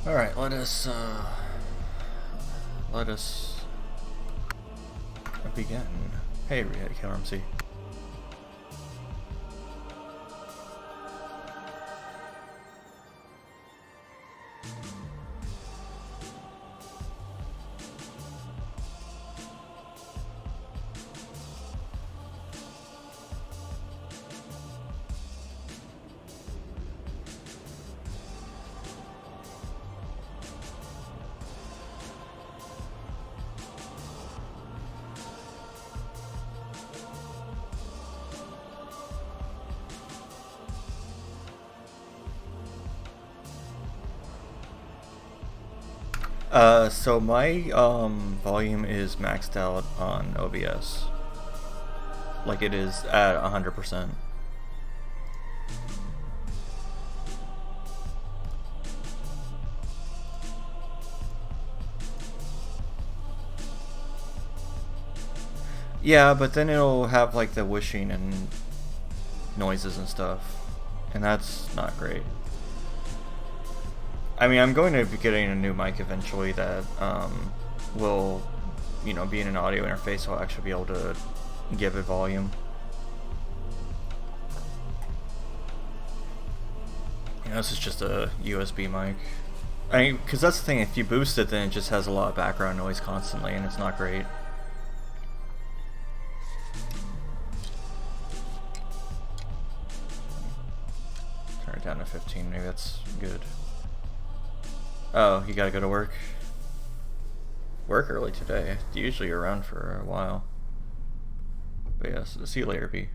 Alright, let us begin. Hey, KRMC. So my volume is maxed out on OBS. Like it is at 100%. Yeah, but then it'll have like the whooshing and noises and stuff, and that's not great. I mean, I'm going to be getting a new mic eventually that will, you know, be in an audio interface, so I'll actually be able to give it volume. You know, this is just a USB mic. I mean, because that's the thing, if you boost it, then it just has a lot of background noise constantly, and it's not great. Turn it down to 15, maybe that's good. Oh, you gotta go to work? Work early today. Usually you're around for a while. But yeah, so see you later, B.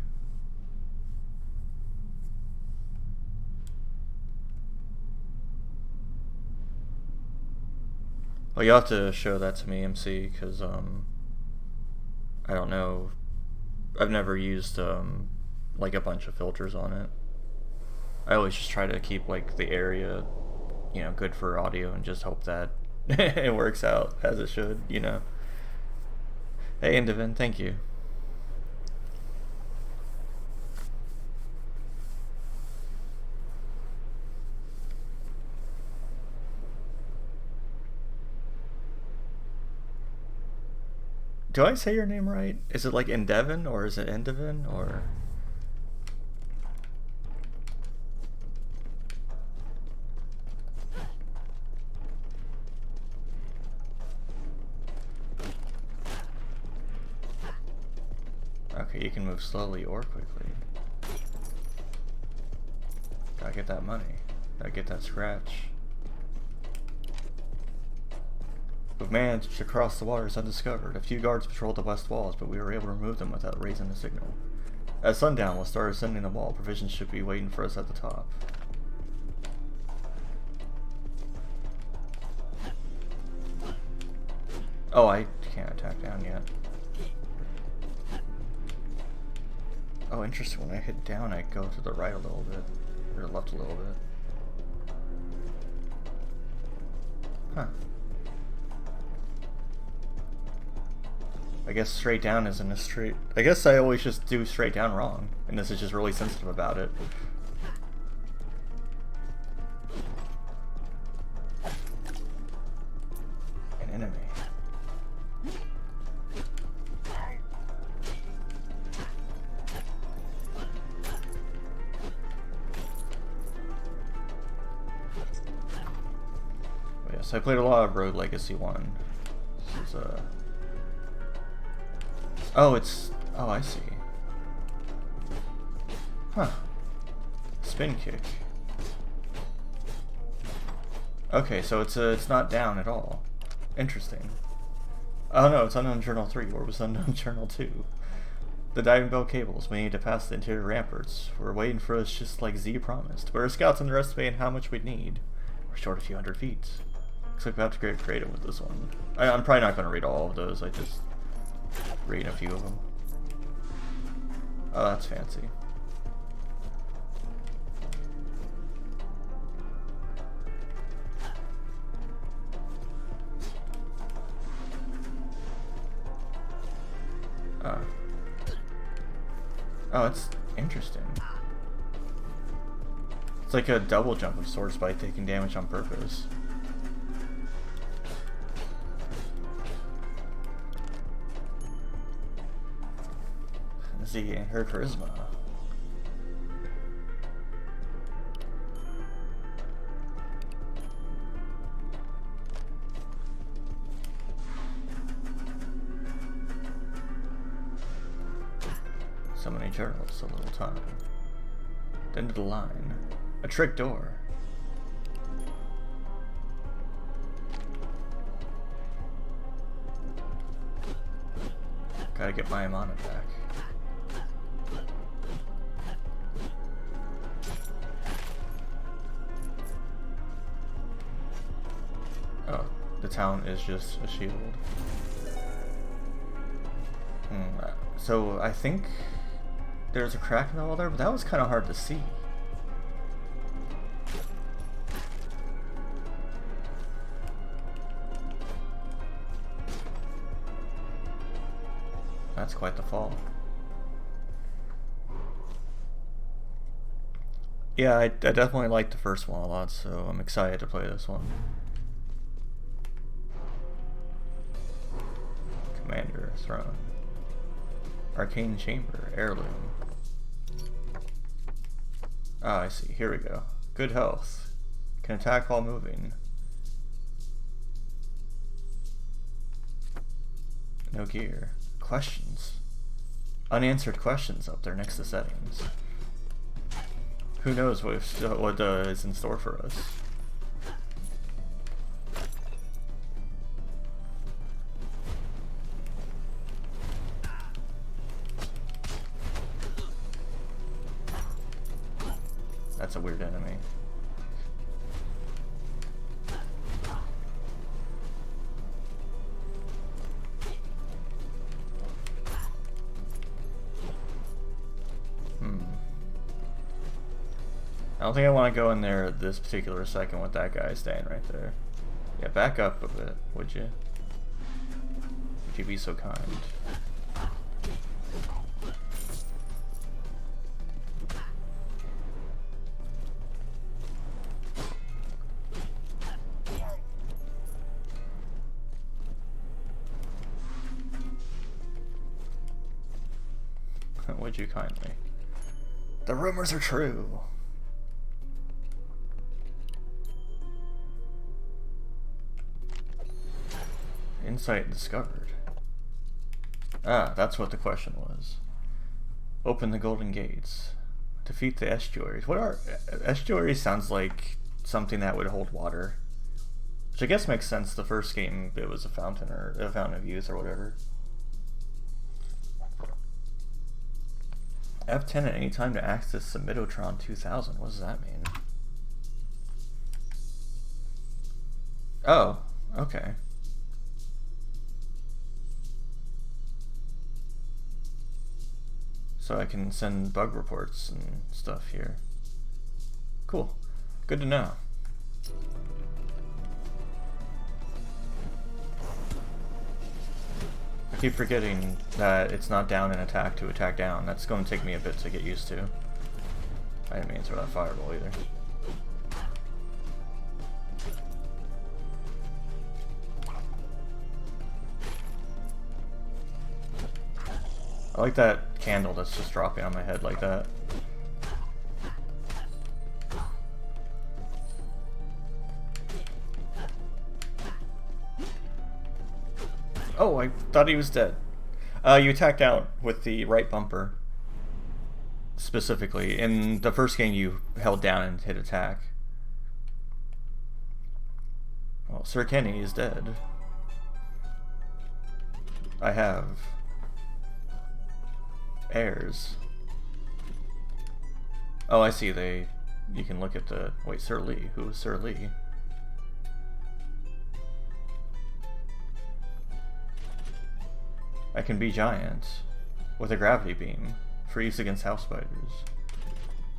Well, you'll have to show that to me, MC, because, I don't know. I've never used, like, a bunch of filters on it. I always just try to keep, like, the area, you know, good for audio and just hope that it works out as it should, you know. Hey, Indivin, thank you. Do I say your name right? Is it like Indevin or is it Indivin or? Okay, you can move slowly or quickly. Gotta get that money. Gotta get that scratch. We've managed to cross the waters undiscovered. A few guards patrolled the west walls, but we were able to remove them without raising a signal. At sundown, we'll start ascending the wall. Provisions should be waiting for us at the top. Oh, I can't attack down yet. Oh, interesting. When I hit down, I go to the right a little bit. Or left a little bit. Huh. I guess straight down isn't a straight... I guess I always just do straight down wrong. And this is just really sensitive about it. An enemy. But yes, I played a lot of Rogue Legacy 1. This is oh, it's... Oh, I see. Huh. Spin kick. Okay, so it's not down at all. Interesting. Oh no, it's Unknown Journal 3. Where was Unknown Journal 2? The diving bell cables. We need to pass the interior ramparts. We're waiting for us just like Z promised. But our scouts underestimated how much we'd need. We're short a few hundred feet. Looks like we have to get creative with this one. I'm probably not going to read all of those. I just... read a few of them. Oh, that's fancy. Oh, it's interesting. It's like a double jump of Sword Spike taking damage on purpose. Z and her charisma. So many journals, so little time. The end of the line. A trick door. Gotta get my Amana back. Oh, the town is just a shield. So I think there's a crack in the wall there, but that was kind of hard to see. That's quite the fall. Yeah, I definitely liked the first one a lot, so I'm excited to play this one. Commander, Throne. Arcane Chamber, Heirloom. Ah, I see. Here we go. Good health. Can attack while moving. No gear. Questions. Unanswered questions up there next to settings. Who knows what is in store for us. That's a weird enemy. I don't think I want to go in there at this particular second with that guy staying right there. Yeah, back up a bit, would you? Would you be so kind? Would you kindly? The rumors are true. Insight discovered. Ah, that's what the question was. Open the golden gates. Defeat the estuaries. What are estuaries? Sounds like something that would hold water, which I guess makes sense. The first game it was a fountain or a fountain of youth or whatever. F10 at any time to access the Midotron 2000. What does that mean? Oh, okay. So I can send bug reports and stuff here. Cool. Good to know. I keep forgetting that it's not down and attack to attack down. That's going to take me a bit to get used to. I didn't mean to throw that fireball either. I like that candle that's just dropping on my head like that. Oh, I thought he was dead. You attacked out with the right bumper. Specifically. In the first game you held down and hit attack. Well, Sir Kenny is dead. I have heirs. Oh, I see. You can look at the... Wait, Sir Lee. Who is Sir Lee? I can be giant with a gravity beam for use against house spiders.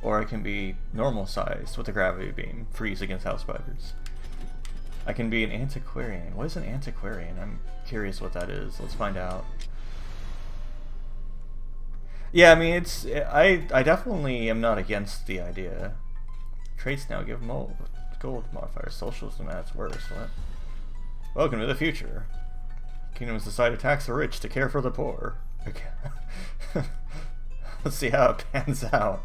Or I can be normal sized with a gravity beam for use against house spiders. I can be an antiquarian. What is an antiquarian? I'm curious what that is. Let's find out. Yeah, I mean, I definitely am not against the idea. Traits now give gold modifier. Socialism at its worst. What? Welcome to the future. Kingdoms decide to tax the rich to care for the poor. Okay. Let's see how it pans out.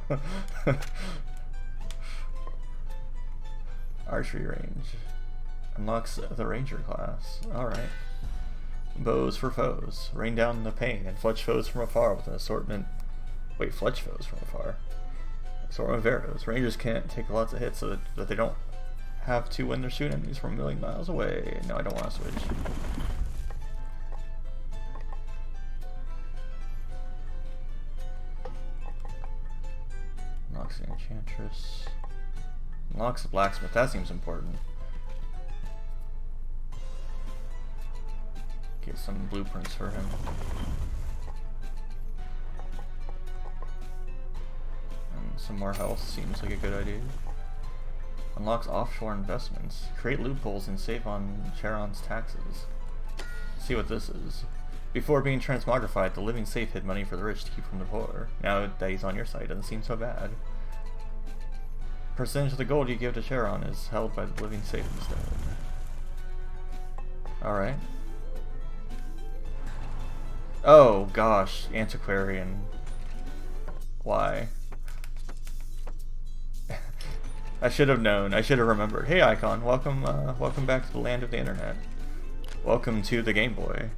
Archery range. Unlocks the ranger class. Alright. Bows for foes. Rain down the pain and fletch foes from afar with an assortment... Wait, fletch foes from afar? Assortment of arrows. Rangers can't take lots of hits so that they don't have to when they're shooting enemies from a million miles away. No, I don't want to switch. Unlocks the enchantress. Unlocks the blacksmith. That seems important. Get some blueprints for him. And some more health seems like a good idea. Unlocks offshore investments. Create loopholes and save on Charon's taxes. Let's see what this is. Before being transmogrified, the living safe hid money for the rich to keep from the poor. Now that he's on your side, doesn't seem so bad. Percentage of the gold you give to Charon is held by the living safe instead. Alright. Oh gosh, antiquarian. Why? I should have known. I should have remembered. Hey Icon, welcome welcome back to the land of the internet. Welcome to the Game Boy.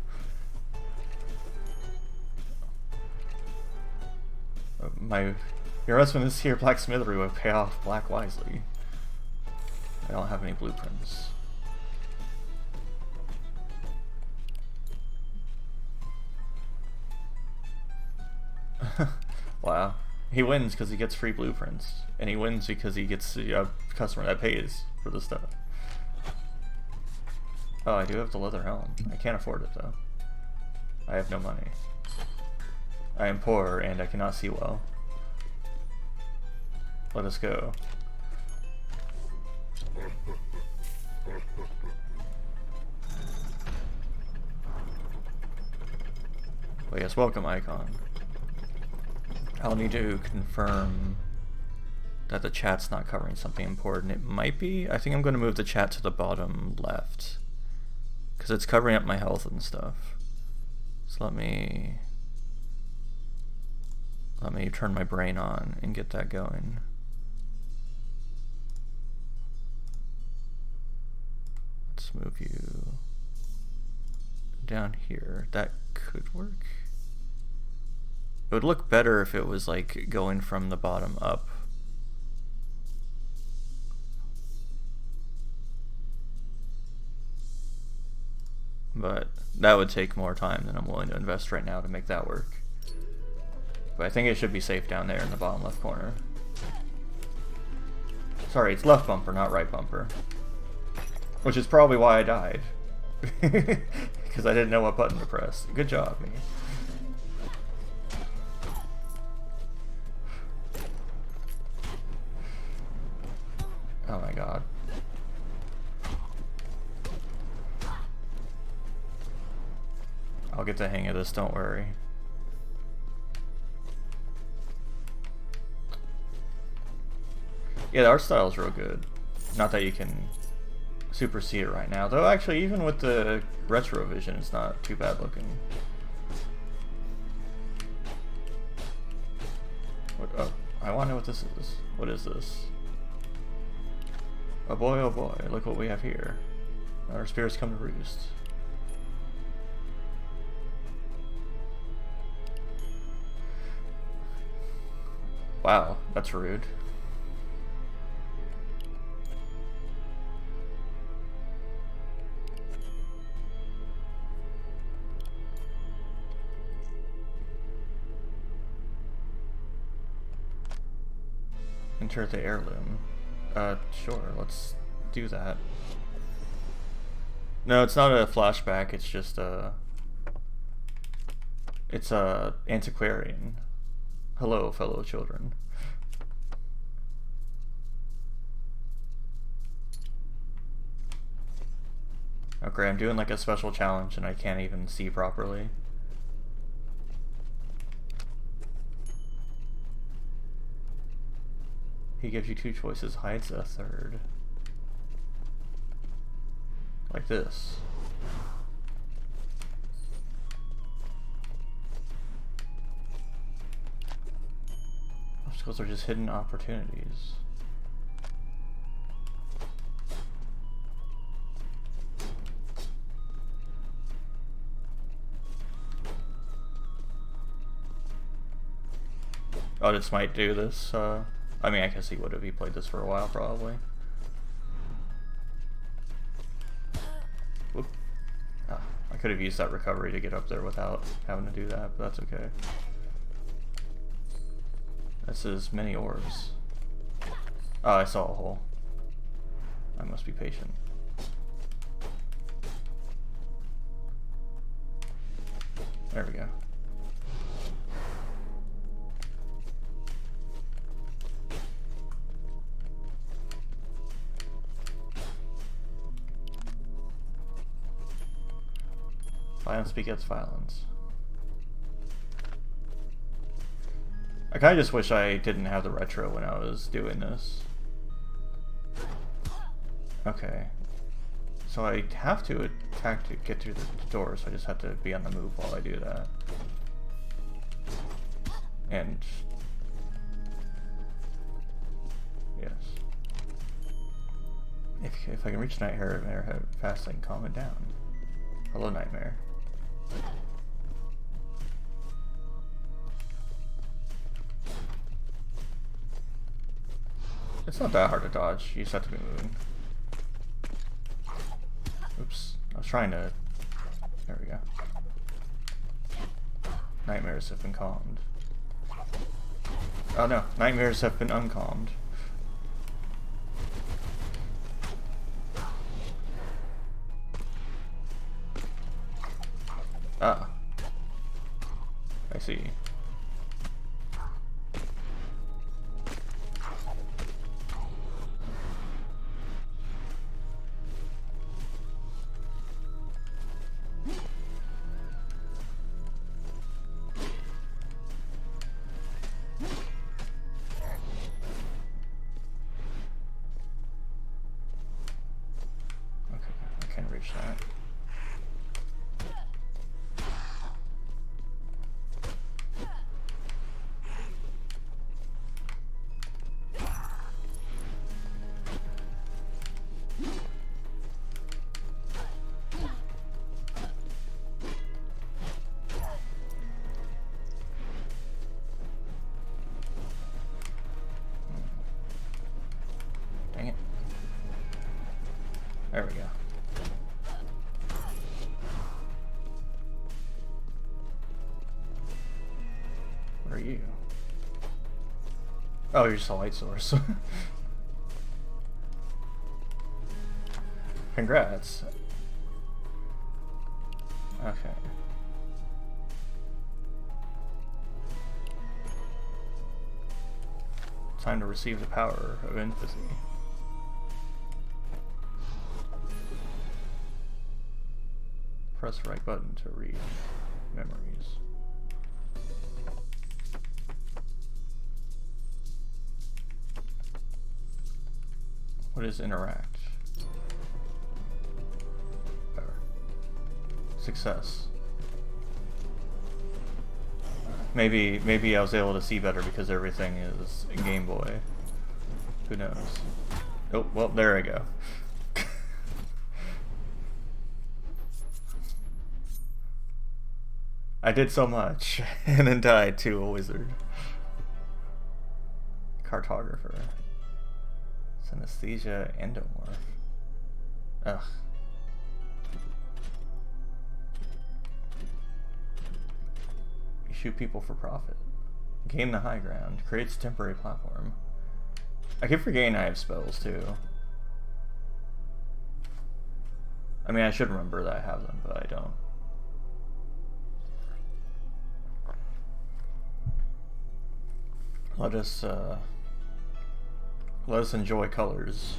Your husband is here, Black Smithery will pay off Black wisely. I don't have any blueprints. Wow. He wins because he gets free blueprints. And he wins because he gets a customer that pays for the stuff. Oh, I do have the leather helm. I can't afford it though. I have no money. I am poor and I cannot see well. Let us go. Well, yes, welcome, Icon. I'll need to confirm that the chat's not covering something important. It might be. I think I'm going to move the chat to the bottom left, because it's covering up my health and stuff. So let me turn my brain on and get that going. Let's move you down here. That could work. It would look better if it was like going from the bottom up. But that would take more time than I'm willing to invest right now to make that work. But I think it should be safe down there in the bottom left corner. Sorry, it's left bumper, not right bumper. Which is probably why I died. Because I didn't know what button to press. Good job, me. Oh my god. I'll get the hang of this, don't worry. Yeah, the art style is real good. Not that you can super see it right now. Though actually, even with the retro vision, it's not too bad looking. What, oh, I want to know what this is. What is this? Oh boy, look what we have here. Our spirits come to roost. Wow, that's rude. Enter the heirloom. Sure, let's do that. No, it's not a flashback, it's just it's a antiquarian. Hello, fellow children. Okay, I'm doing like a special challenge and I can't even see properly. He gives you two choices, hides a third. Like this. Those are just hidden opportunities. Oh, this might do this. I mean, I guess he would have. He played this for a while, probably. Whoop. Ah, I could have used that recovery to get up there without having to do that, but that's okay. This is many orbs. Oh, I saw a hole. I must be patient. There we go. Violence begets violence. I kinda just wish I didn't have the retro when I was doing this. Okay. So I have to attack to get through the door, so I just have to be on the move while I do that. And... yes. If I can reach Nightmare fast, I can calm it down. Hello, Nightmare. It's not that hard to dodge, you just have to be moving. Oops, I was trying to... there we go. Nightmares have been calmed. Oh no, nightmares have been uncalmed. Ah. I see. There we go. What are you? Oh, you're just a light source. Congrats. Okay. Time to receive the power of empathy. Press the right button to read memories. What is interact? Success. Maybe I was able to see better because everything is Game Boy. Who knows? Oh, well, there I go. I did so much, and then died to a wizard. Cartographer. Synesthesia endomorph. Ugh. You shoot people for profit. Gain the high ground. Creates temporary platform. I keep forgetting I have spells too. I mean, I should remember that I have them, but I don't. Let us enjoy colors.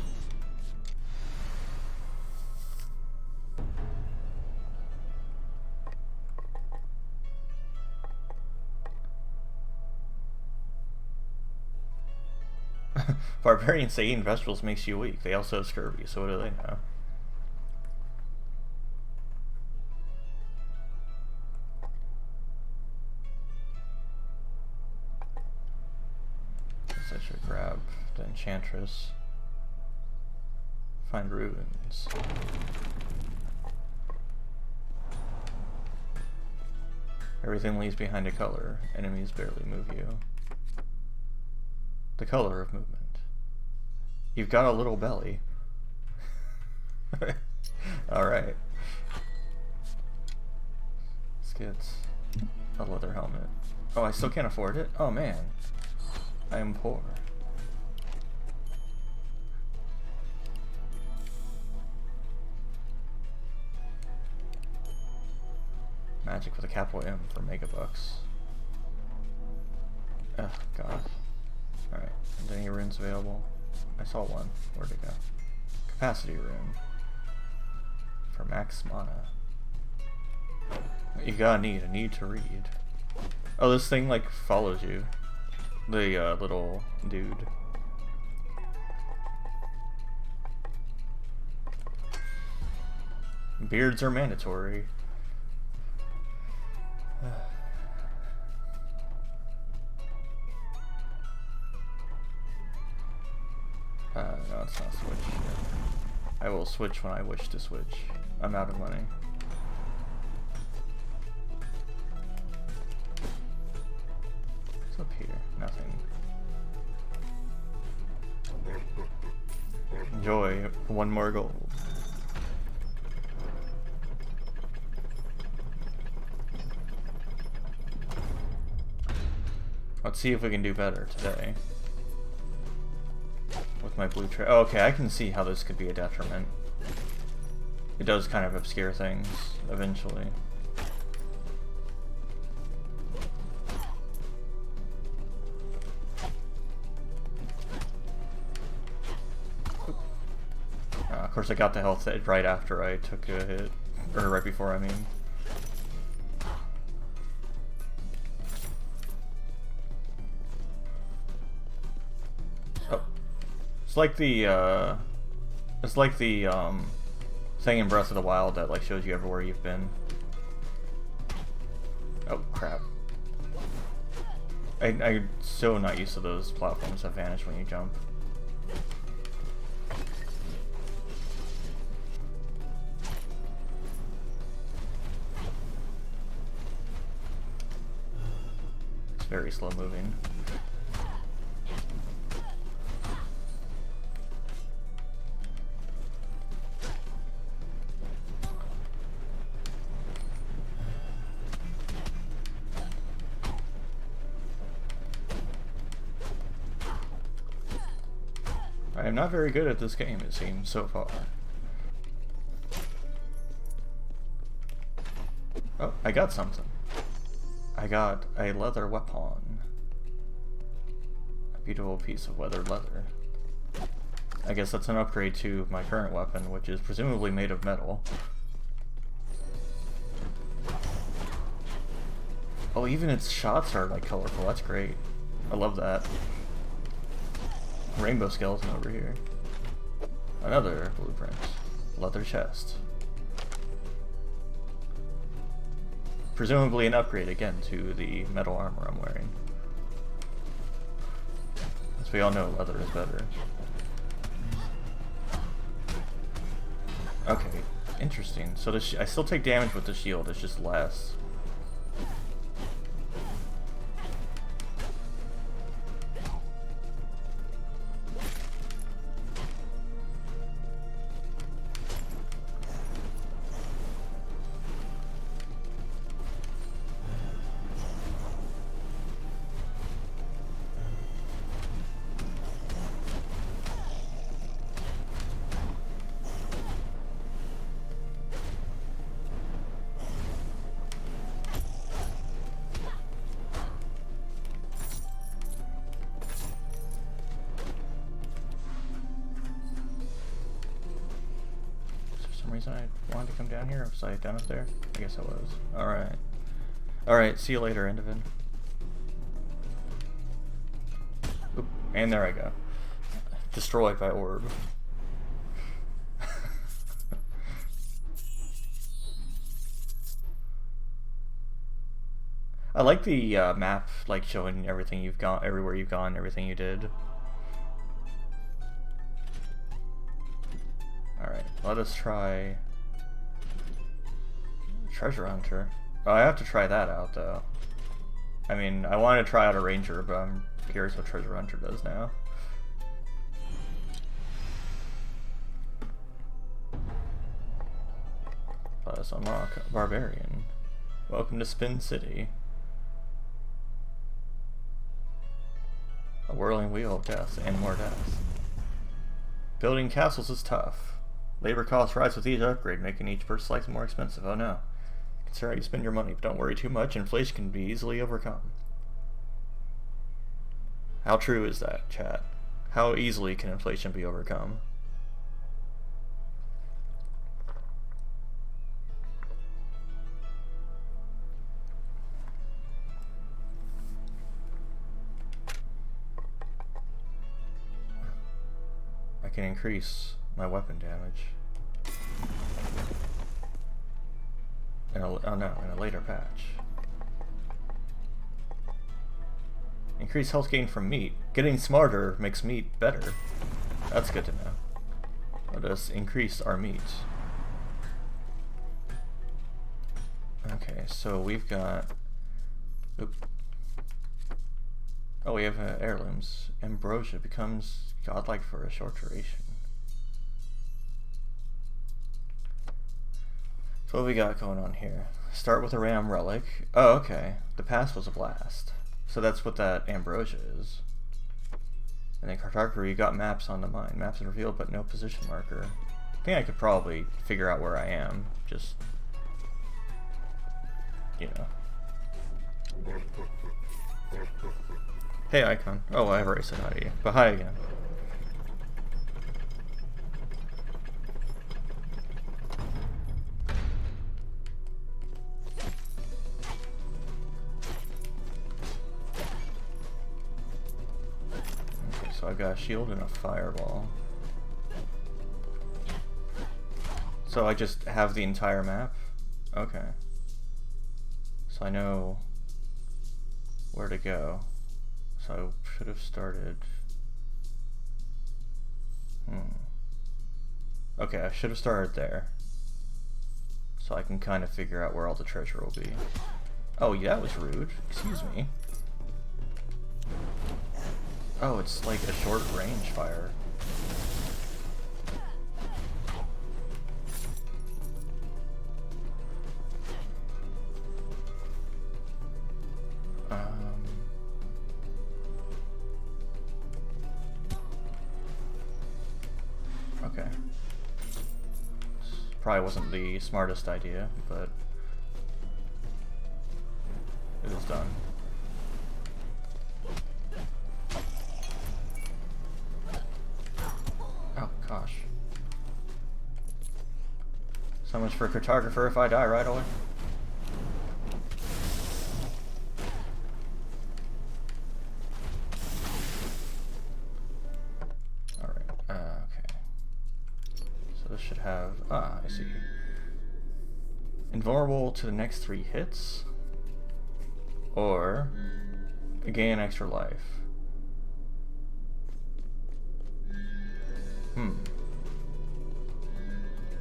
Barbarians say eating vegetables makes you weak. They also have scurvy, so what do they know? I should grab the Enchantress. Find ruins. Everything leaves behind a color. Enemies barely move you. The color of movement. You've got a little belly. Alright. Let's get a leather helmet. Oh, I still can't afford it? Oh man. I am poor. Magic with a capital M for megabucks. Oh god. Alright. Any runes available? I saw one. Where'd it go? Capacity rune. For max mana. You gotta need a need to read. Oh, this thing like follows you. The little dude. Beards are mandatory. No, it's not switch. I will switch when I wish to switch. I'm out of money. What's up here? Nothing. Enjoy. One more gold. Let's see if we can do better today. With my blue tray. Oh, okay, I can see how this could be a detriment. It does kind of obscure things eventually. Of course, I got the health right after I took a hit. Or right before, I mean. It's like the thing in Breath of the Wild that like shows you everywhere you've been. Oh crap! I'm so not used to those platforms that vanish when you jump. It's very slow moving. I am not very good at this game, it seems, so far. Oh, I got something. I got a leather weapon. A beautiful piece of weathered leather. I guess that's an upgrade to my current weapon, which is presumably made of metal. Oh, even its shots are like colorful, that's great. I love that. Rainbow skeleton over here. Another blueprint. Leather chest. Presumably an upgrade again to the metal armor I'm wearing. As we all know, leather is better. Okay, interesting. So I still take damage with the shield, it's just less. Reason I wanted to come down here? Was I down up there? I guess I was. Alright. Alright, see you later, Endovan. Oop, and there I go. Destroyed by orb. I like the map, like showing everything you've gone, everywhere you've gone, everything you did. Alright, let us try Treasure Hunter. Oh, I have to try that out though. I mean, I want to try out a Ranger, but I'm curious what Treasure Hunter does now. Let us unlock Barbarian. Welcome to Spin City. A whirling wheel of death and more death. Building castles is tough. Labor costs rise with each upgrade, making each purchase slightly more expensive. Oh no. Consider how you spend your money, but don't worry too much. Inflation can be easily overcome. How true is that, chat? How easily can inflation be overcome? I can increase my weapon damage. In a later patch. Increase health gain from meat. Getting smarter makes meat better. That's good to know. Let us increase our meat. Okay, so we've got... Oop. Oh, we have heirlooms. Ambrosia becomes godlike for a short duration. So what we got going on here? Start with a Ram relic. Oh, okay. The past was a blast. So that's what that Ambrosia is. And then cartography, you got maps on the mine. Maps are revealed, but no position marker. I think I could probably figure out where I am. Just, you know. Hey, Icon. Oh, I've already said hi to you. But hi again. So I've got a shield and a fireball. So I just have the entire map? Okay. So I know where to go. So I should have started... Okay, I should have started there. So I can kind of figure out where all the treasure will be. Oh, yeah, that was rude. Excuse me. Oh, it's like a short range fire. Okay. Probably wasn't the smartest idea, but it is done. Oh gosh. So much for cartographer if I die right away. Alright, okay. So this should have... Ah, I see. Invulnerable to the next 3 hits. Or gain extra life.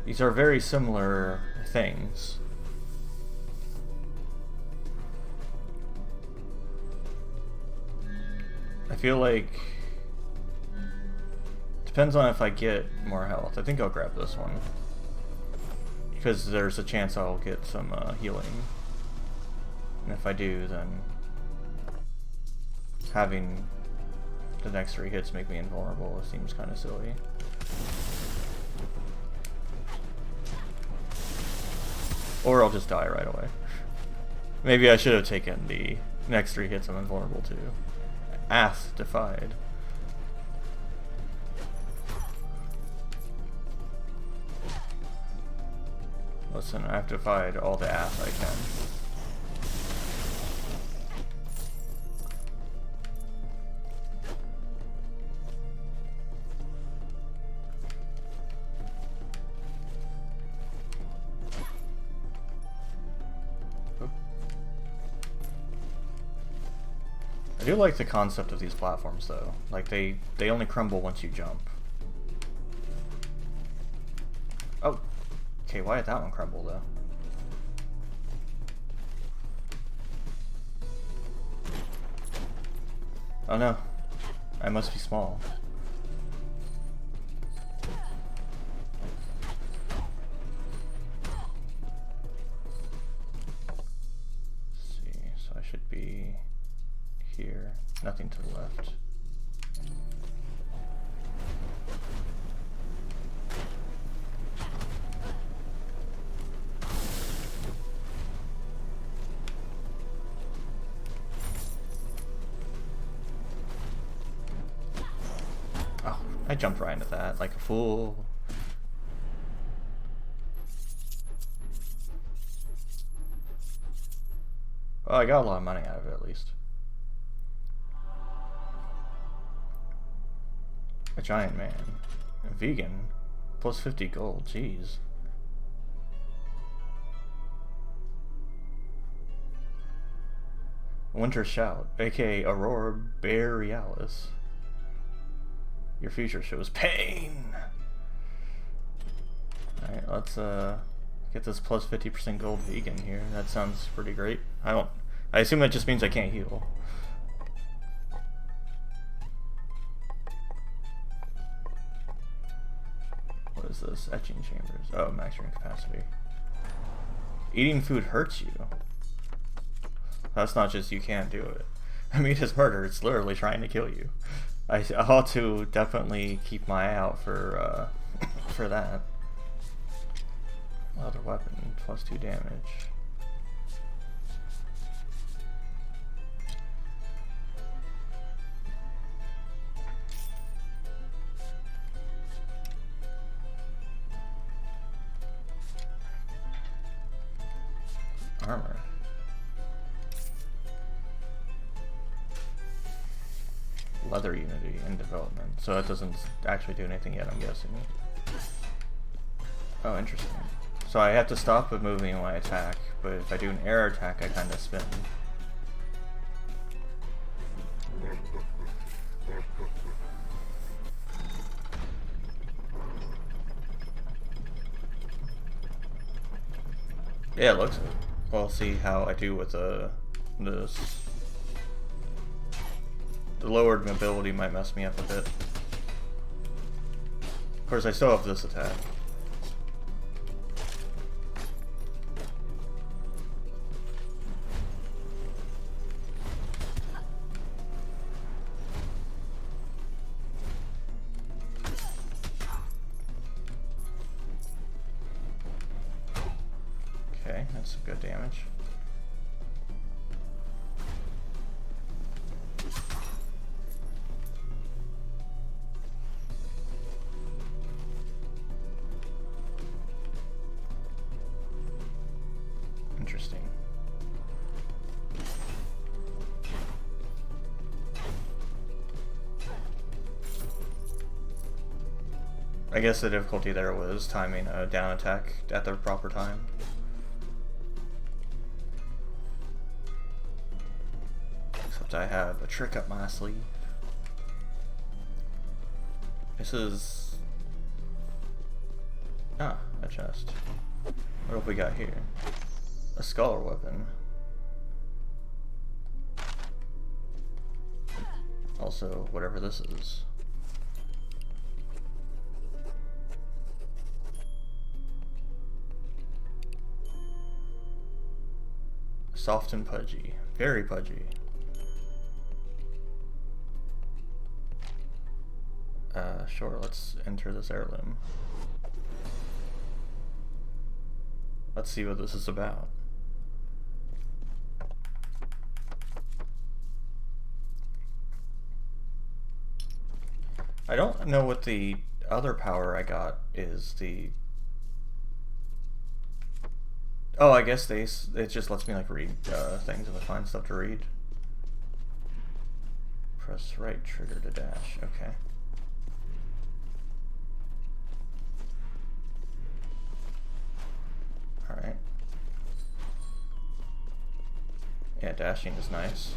These are very similar things. I feel like... Depends on if I get more health. I think I'll grab this one. Because there's a chance I'll get some healing. And if I do, then having the next 3 hits make me invulnerable seems kind of silly. Or I'll just die right away. Maybe I should have taken the next 3 hits I'm invulnerable to. Ath defied. Listen, I've defied all the Ath I can. I do like the concept of these platforms, though. Like, they only crumble once you jump. Oh. Okay, why did that one crumble, though? Oh no. I must be small. Let's see, so I should be here. Nothing to the left. Oh, I jumped right into that like a fool. Well, I got a lot of money out of it, at least. A giant man. A vegan. Plus 50 gold, jeez. Winter Shout, aka Aurora Borealis. Your future shows pain! Alright, let's get this plus 50% gold vegan here. That sounds pretty great. I assume that just means I can't heal. What is this? Etching chambers. Oh, maximum capacity. Eating food hurts you. That's not just you can't do it. I mean, it's murder. It's literally trying to kill you. I ought to definitely keep my eye out for that. Leather weapon, plus 2 damage. Armor. Leather Unity in development, so it doesn't actually do anything yet, I'm guessing. Oh, interesting. So I have to stop with moving when I attack, but if I do an air attack, I kind of spin. Yeah, it looks good. We'll see how I do with this. The lowered mobility might mess me up a bit. Of course, I still have this attack. Okay, that's some good damage. Interesting. I guess the difficulty there was timing a down attack at the proper time. Except I have a trick up my sleeve. This is... ah, a chest. What have we got here? A scholar weapon. Also, whatever this is. Soft and pudgy. Very pudgy. Sure, let's enter this heirloom. Let's see what this is about. I don't know what the other power I got is. Oh, I guess it just lets me like read things if I find stuff to read. Press right trigger to dash. Okay. Alright. Yeah, dashing is nice.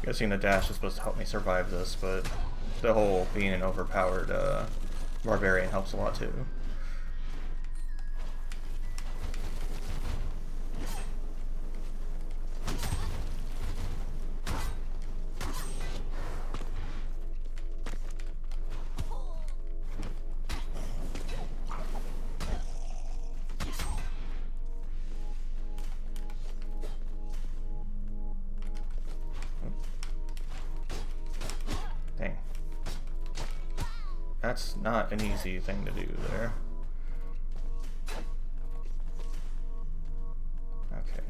Guessing the dash is supposed to help me survive this, but the whole being an overpowered barbarian helps a lot too. Dang. That's not an easy thing to do there. Okay.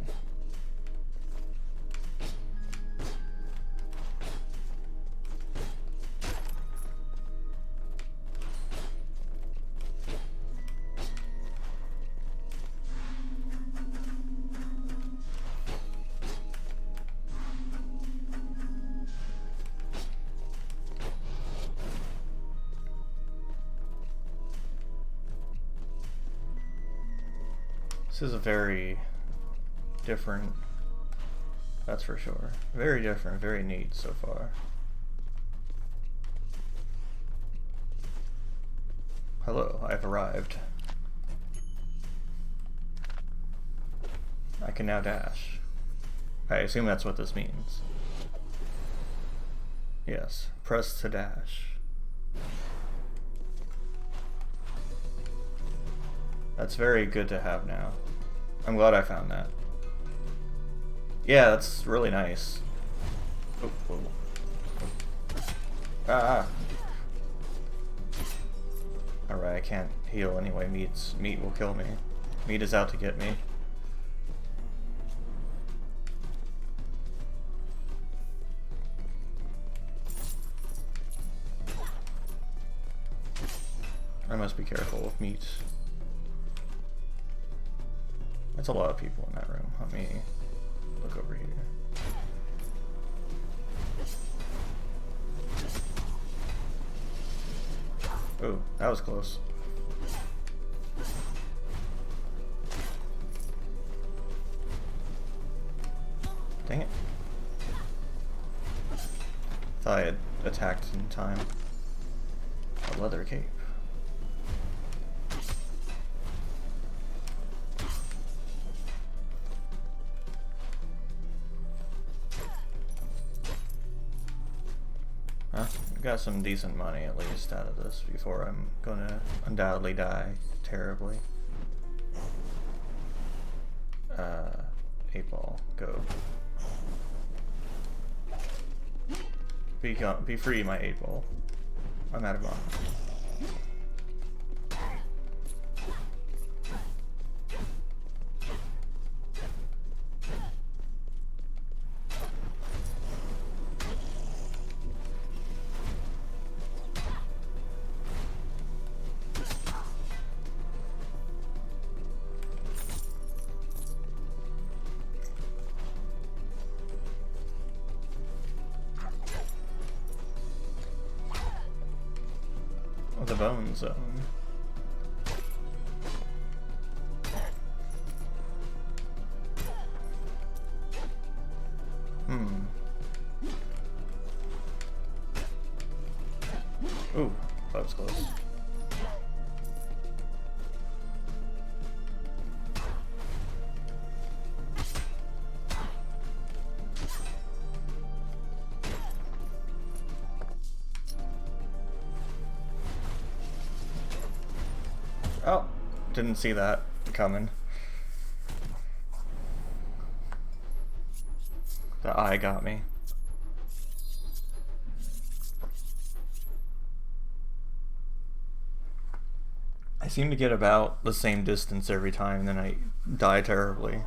This is a very different, that's for sure. Very different, very neat so far. Hello, I've arrived. I can now dash. I assume that's what this means. Yes, press to dash. That's very good to have now. I'm glad I found that. Yeah, that's really nice. Oh, whoa. Ah! Alright, I can't heal anyway. Meat will kill me. Meat is out to get me. I must be careful with meat. That's a lot of people in that room. Let me look over here. Oh, that was close. Dang it. Thought I had attacked in time. A leather cape. Got some decent money at least out of this before I'm gonna undoubtedly die terribly. 8-ball, go. Be free, my 8-ball. I'm out of money. The bone zone. Ooh, that was close. Oh, didn't see that coming. The eye got me. I seem to get about the same distance every time, and then I die terribly.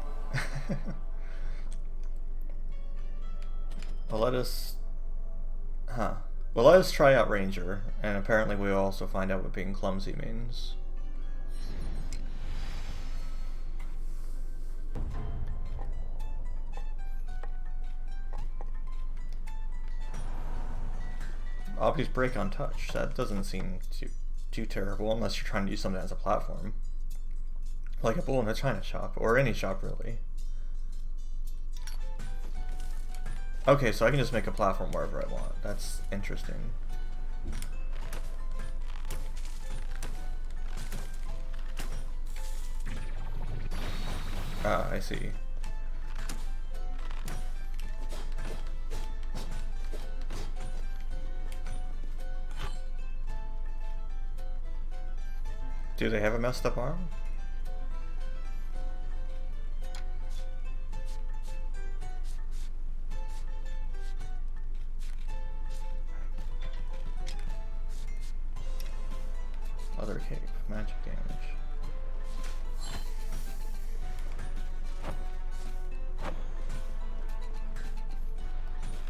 Well, let us try out Ranger, and apparently we'll also find out what being clumsy means. Obvious break on touch. That doesn't seem too terrible unless you're trying to use something as a platform. Like a bull in a china shop, or any shop really. Okay, so I can just make a platform wherever I want. That's interesting. Ah, I see. Do they have a messed up arm? Other cape, magic damage.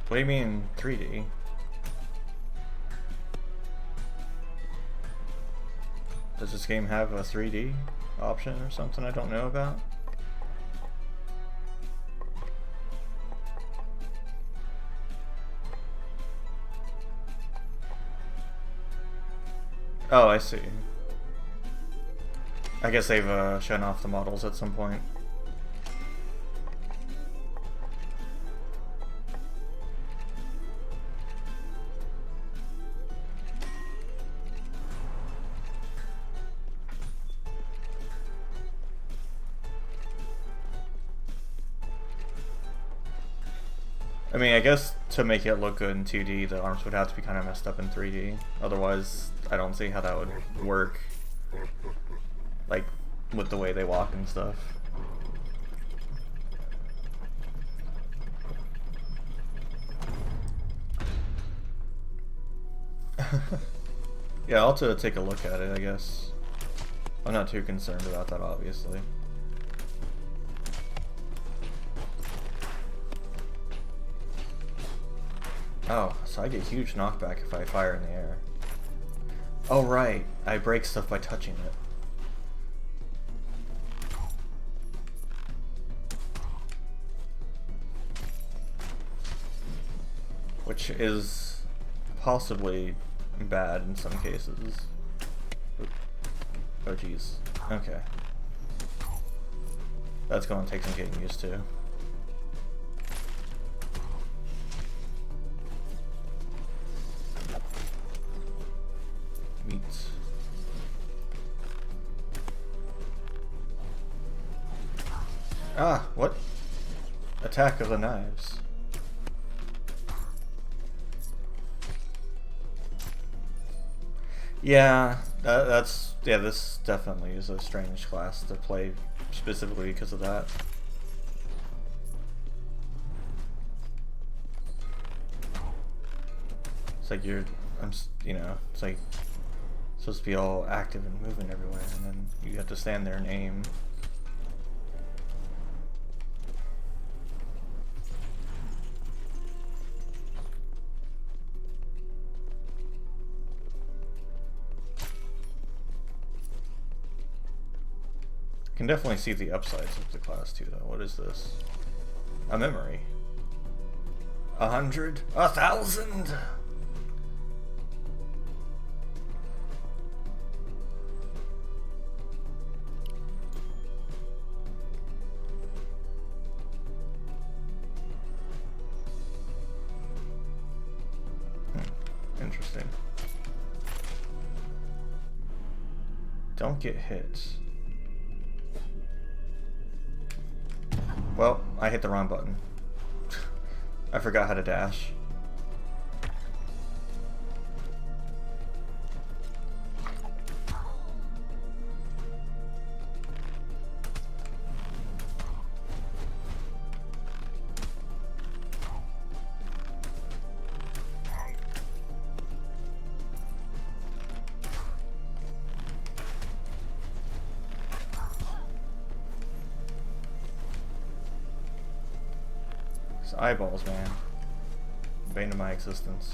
What do you mean 3D? Does this game have a 3D option or something I don't know about? Oh, I see. I guess they've shown off the models at some point. I mean, I guess to make it look good in 2D, the arms would have to be kind of messed up in 3D. Otherwise, I don't see how that would work. Like, with the way they walk and stuff. Yeah, I'll have to take a look at it, I guess. I'm not too concerned about that, obviously. Oh, so I get huge knockback if I fire in the air. Oh right, I break stuff by touching it. Which is possibly bad in some cases. Oh jeez. Okay. That's going to take some getting used to. Meat. Ah, what? Attack of the knives. Yeah, this definitely is a strange class to play specifically because of that. It's like it's like supposed to be all active and moving everywhere, and then you have to stand there and aim. Can definitely see the upsides of the class too, though. What is this? A memory. 100? 1,000? Interesting. Don't get hit. Well, I hit the wrong button. I forgot how to dash. Eyeballs, man. Bane of my existence.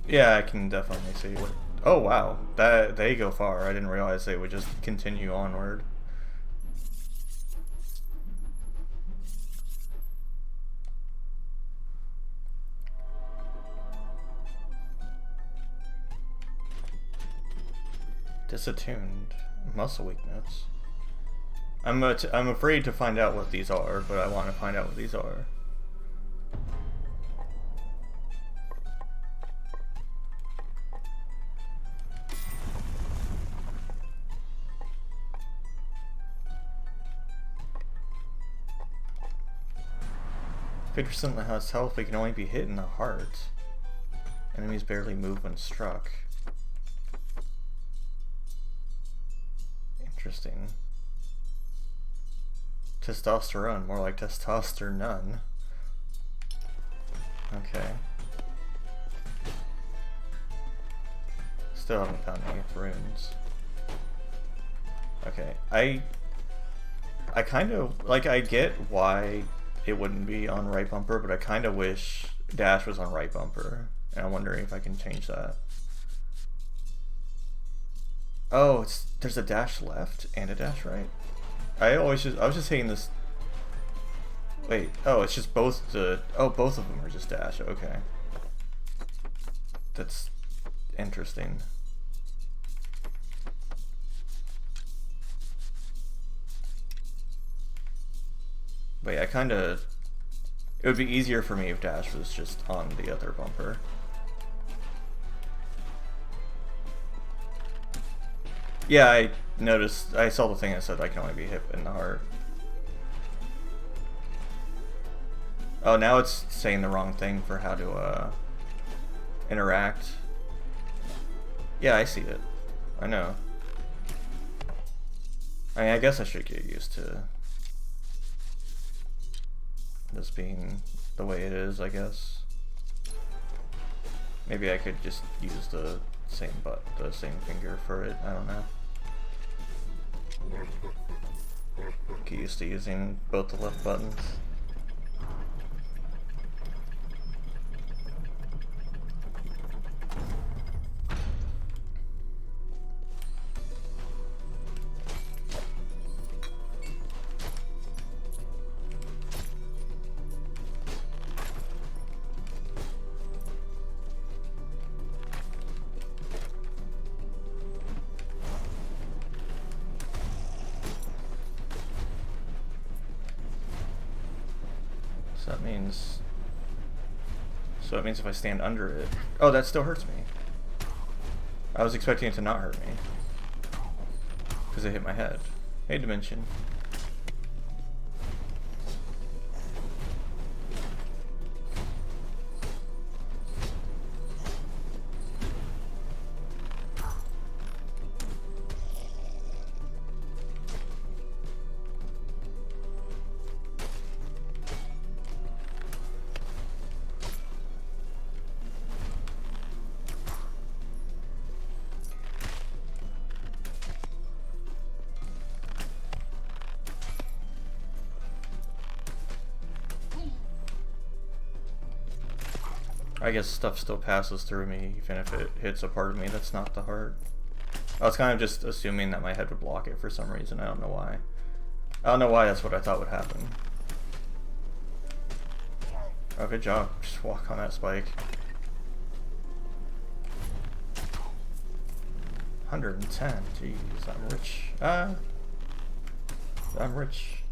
Yeah, I can definitely see what. Oh wow, that they go far. I didn't realize they would just continue onward. Disattuned. Muscle weakness. I'm afraid to find out what these are, but I want to find out what these are. If 50% has health, they can only be hit in the heart. Enemies barely move when struck. Interesting. Testosterone, more like testosterone. Okay. Still haven't found any runes. Okay, I kind of, like, I get why it wouldn't be on right bumper, but I kind of wish dash was on right bumper. And I'm wondering if I can change that. Oh, there's a dash left and a dash right? I was just saying this. Wait, oh, it's just both both of them are just dash, okay. That's interesting. But yeah, it would be easier for me if dash was just on the other bumper. Yeah, I noticed, I saw the thing that said I can only be hit in the heart. Oh, now it's saying the wrong thing for how to interact. Yeah, I see it. I know. I mean, I guess I should get used to this being the way it is, I guess. Maybe I could just use the same finger for it, I don't know. Get used to using both the left buttons. So that means if I stand under it... Oh, that still hurts me. I was expecting it to not hurt me. Because it hit my head. Hey, Dimension. I guess stuff still passes through me, even if it hits a part of me that's not the heart. I was kind of just assuming that my head would block it for some reason, I don't know why. I don't know why that's what I thought would happen. Oh, good job. Just walk on that spike. 110, jeez, I'm rich. I'm rich.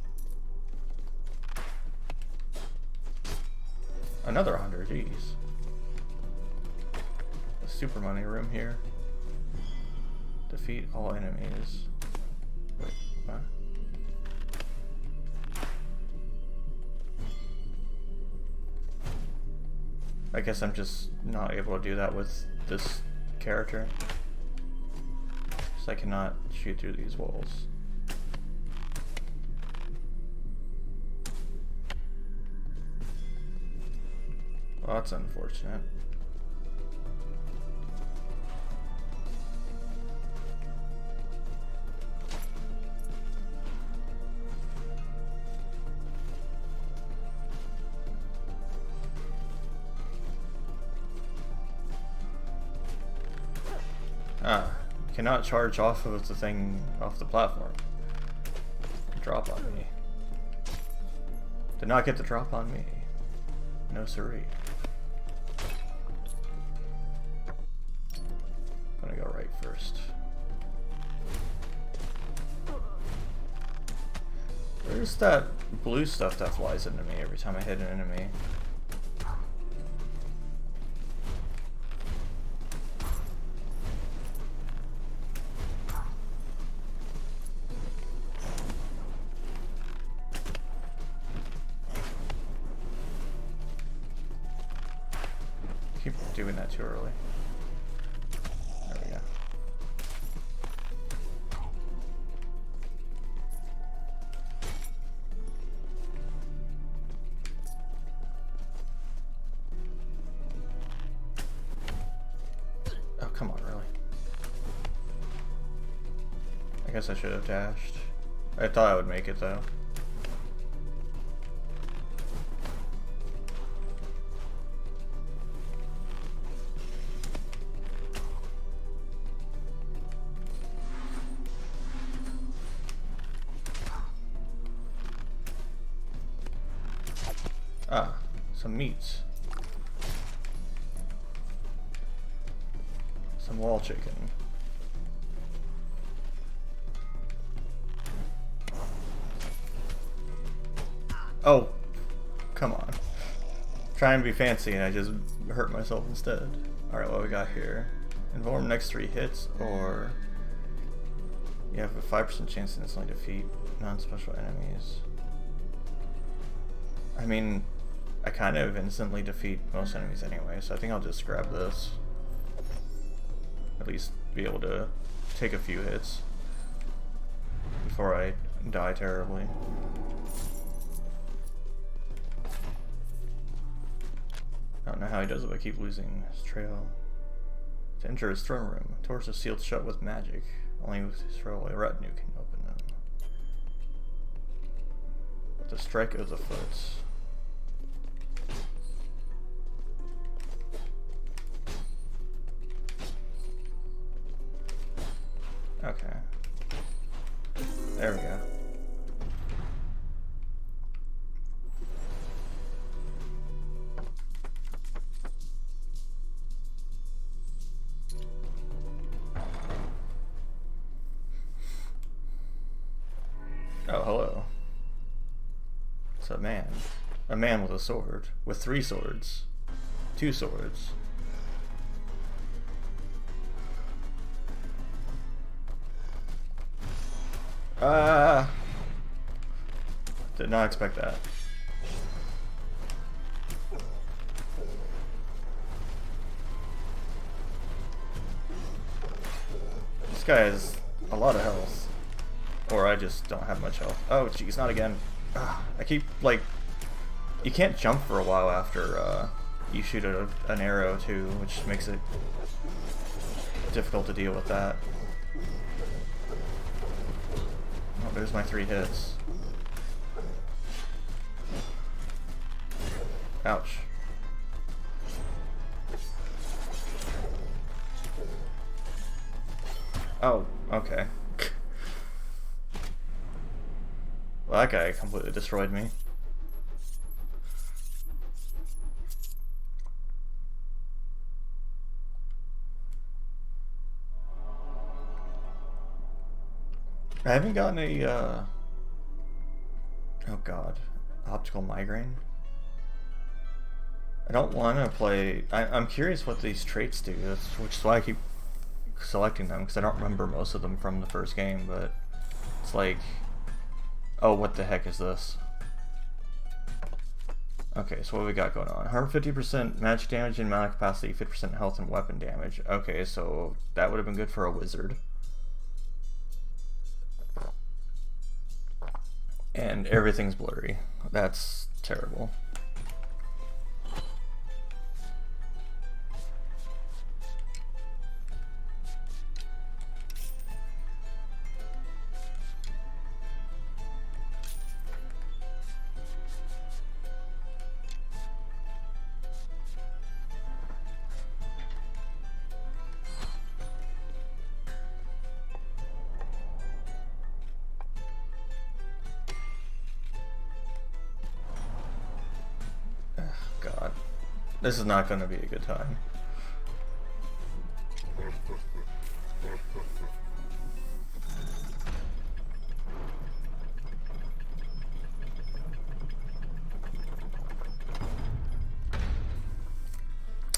Another 100, jeez. Super money room here. Defeat all enemies. Wait, what? I guess I'm just not able to do that with this character. So I cannot shoot through these walls. Well, that's unfortunate. Cannot charge off of the thing off the platform. Drop on me. Did not get the drop on me. No siree. I'm gonna go right first. There's that blue stuff that flies into me every time I hit an enemy. Keep doing that too early. There we go. Oh, come on, really? I guess I should have dashed. I thought I would make it though. Ah, some meats. Some wall chicken. Oh, come on. Trying to be fancy and I just hurt myself instead. Alright, what we got here? Inform next 3 hits, or you have a 5% chance to instantly defeat non-special enemies. I mean, I kind of instantly defeat most enemies anyway, so I think I'll just grab this. At least be able to take a few hits before I die terribly. I don't know how he does it, but I keep losing his trail. To enter his throne room, doors are sealed shut with magic. Only with his throwaway retinue can open them. But the strike is afoot. Okay. There we go. Oh, hello. It's a man. A man with a sword. With 3 swords. 2 swords. Did not expect that. This guy has a lot of health. Or I just don't have much health. Oh jeez, not again. I keep, like... You can't jump for a while after you shoot an arrow too, which makes it difficult to deal with that. Oh, there's my 3 hits. Ouch. Oh, okay. Well, that guy completely destroyed me. I haven't gotten a, oh god, optical migraine. I don't want to play... I'm curious what these traits do, which is why I keep selecting them, because I don't remember most of them from the first game, but it's like... Oh, what the heck is this? Okay, so what we got going on? 150% magic damage and mana capacity, 50% health and weapon damage. Okay, so that would have been good for a wizard. And everything's blurry. That's terrible. God, this is not going to be a good time.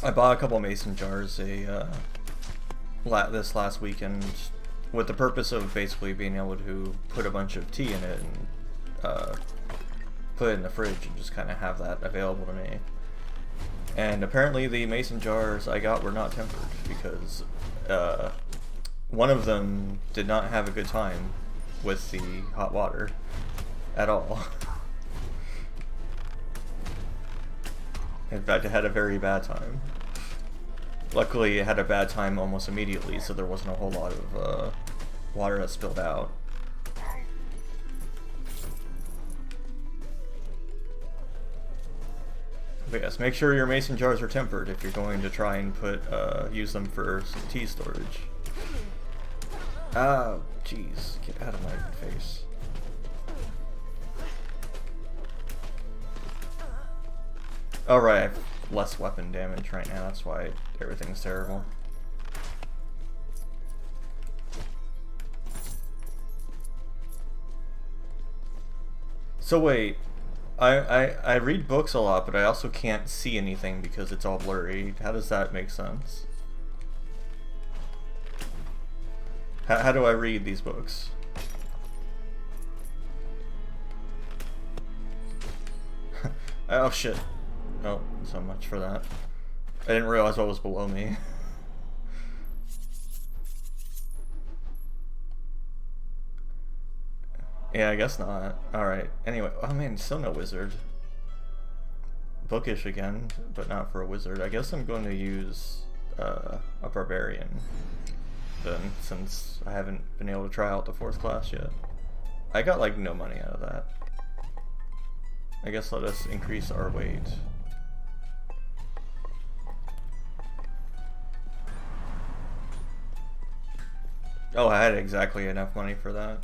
I bought a couple mason jars this last weekend with the purpose of basically being able to put a bunch of tea in it and put it in the fridge and just kind of have that available to me. And apparently the mason jars I got were not tempered because one of them did not have a good time with the hot water at all. In fact, it had a very bad time. Luckily, it had a bad time almost immediately, so there wasn't a whole lot of water that spilled out. But yes, make sure your mason jars are tempered if you're going to try and use them for some tea storage. Oh, jeez, get out of my face. Alright, I have less weapon damage right now, that's why everything's terrible. So wait, I read books a lot, but I also can't see anything because it's all blurry. How does that make sense? How do I read these books? Oh shit. Oh, so much for that. I didn't realize what was below me. Yeah, I guess not. Alright, anyway. Oh man, still no wizard. Bookish again, but not for a wizard. I guess I'm going to use a barbarian then, since I haven't been able to try out the 4th class yet. I got like no money out of that. I guess let us increase our weight. Oh, I had exactly enough money for that.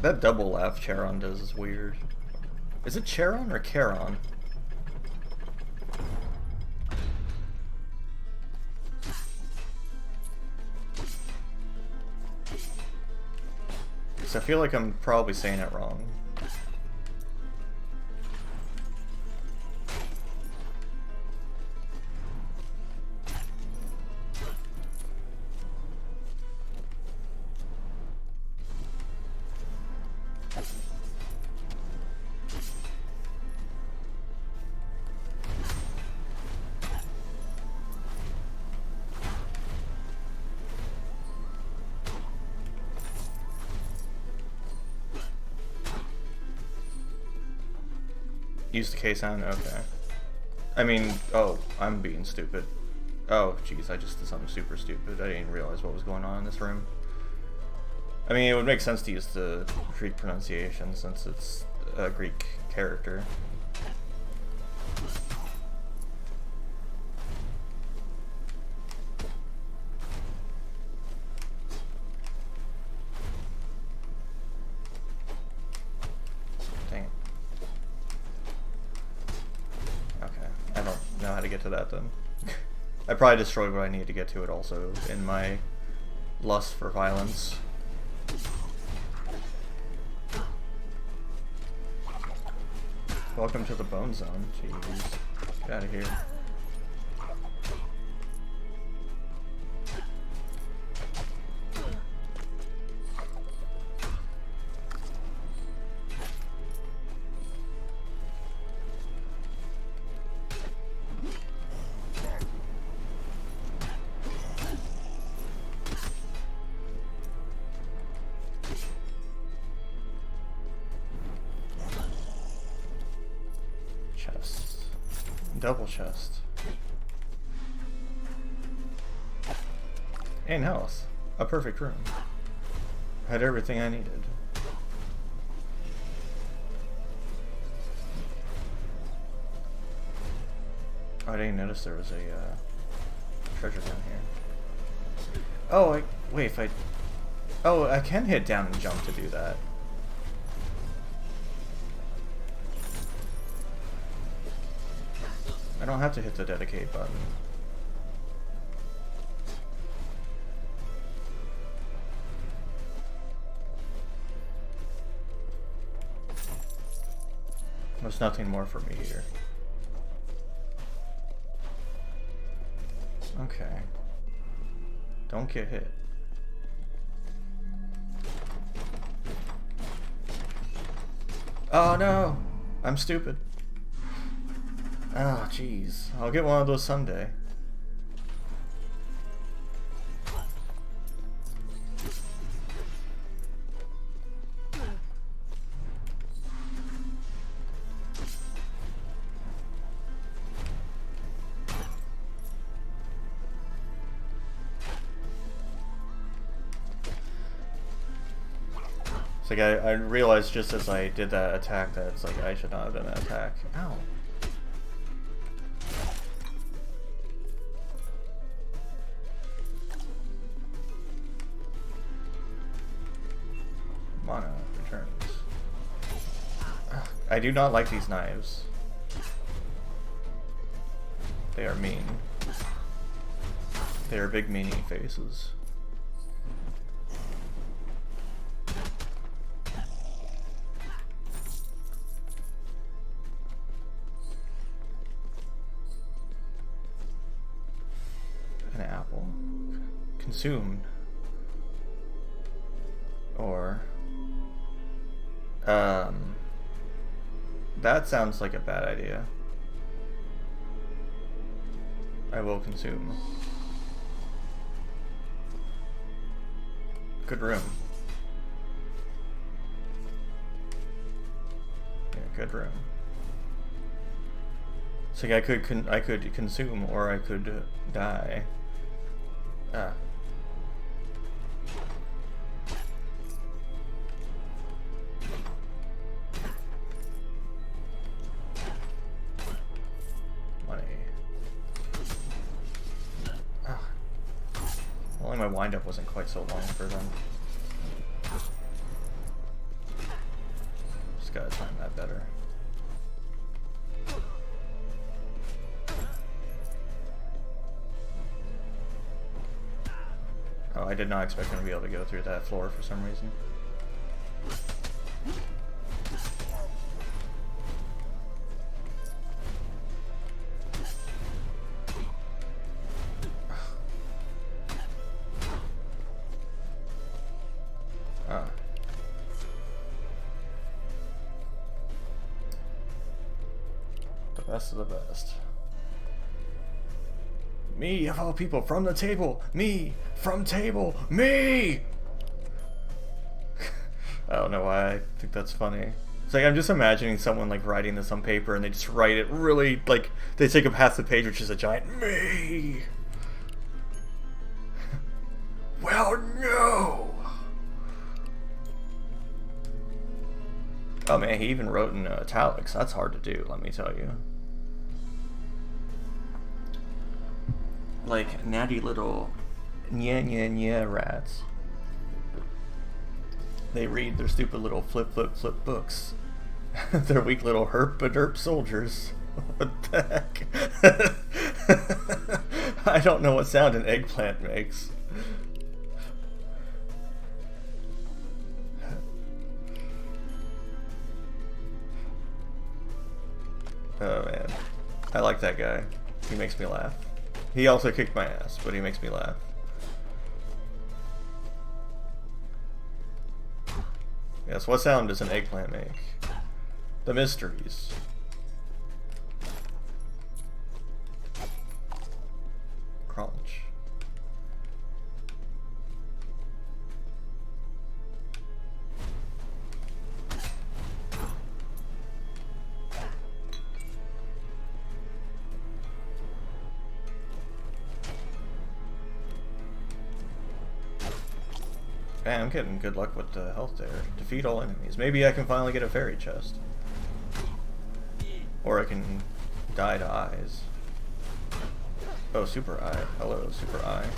That double laugh Charon does is weird. Is it Charon or Charon? So I feel like I'm probably saying it wrong. Use the K-sound? Okay. I mean, oh, I'm being stupid. Oh, jeez, I just did something super stupid. I didn't realize what was going on in this room. I mean, it would make sense to use the Greek pronunciation since it's a Greek character. To that then. I probably destroyed what I need to get to it also in my lust for violence. Welcome to the bone zone. Jeez. Get out of here. Double chest. And health. A perfect room. Had everything I needed. Oh, I didn't notice there was a treasure down here. Oh, wait, if I... Oh, I can hit down and jump to do that. I don't have to hit the dedicate button. There's nothing more for me here. Okay. Don't get hit. Oh no! I'm stupid. Oh jeez. I'll get one of those someday. It's like I realized just as I did that attack that it's like I should not have done that attack. Ow. Mana returns. Ugh, I do not like these knives. They are mean. They are big meanie faces. An apple. Consumed. Or that sounds like a bad idea. I will consume. Good room. Yeah, good room. So I could consume or I could die. Ah. Money. Ah. Only my windup wasn't quite so long for them. Just gotta time that better. Oh, I did not expect him to be able to go through that floor for some reason. Ah. The best of the best. Me, of all people, from the table! Me! From table! Me! I don't know why I think that's funny. It's like, I'm just imagining someone, like, writing this on paper, and they just write it really, like, they take up half the page, which is a giant me! Well, no! Oh man, he even wrote in italics. That's hard to do, let me tell you. Like natty little nya rats. They read their stupid little flip books. They're weak little herp-a-derp soldiers. What the heck? I don't know what sound an eggplant makes. Oh man. I like that guy. He makes me laugh. He also kicked my ass, but he makes me laugh. Yes, what sound does an eggplant make? The mysteries. Crunch. Man, I'm getting good luck with the health there. Defeat all enemies. Maybe I can finally get a fairy chest. Or I can die to eyes. Oh, super eye. Hello, super eye.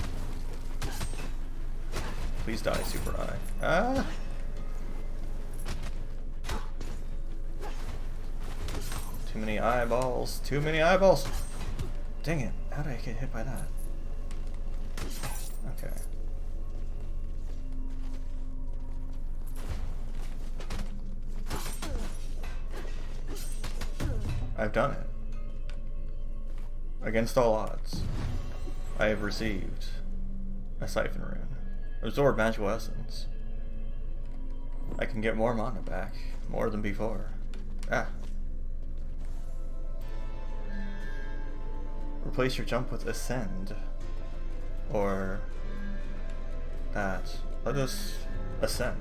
Please die, super eye. Ah! Too many eyeballs. Too many eyeballs! Dang it. How did I get hit by that? Okay. I've done it. Against all odds, I have received a Siphon Rune. Absorb Magical Essence. I can get more mana back, more than before. Ah. Replace your jump with Ascend. Or that. Let us ascend.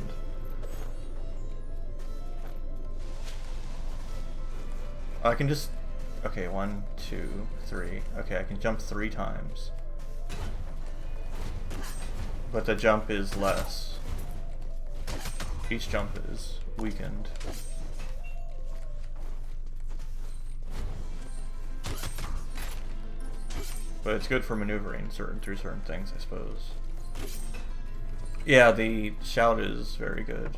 I can just... Okay, 1, 2, 3. Okay, I can jump 3 times. But the jump is less. Each jump is weakened. But it's good for maneuvering through certain things, I suppose. Yeah, the shout is very good.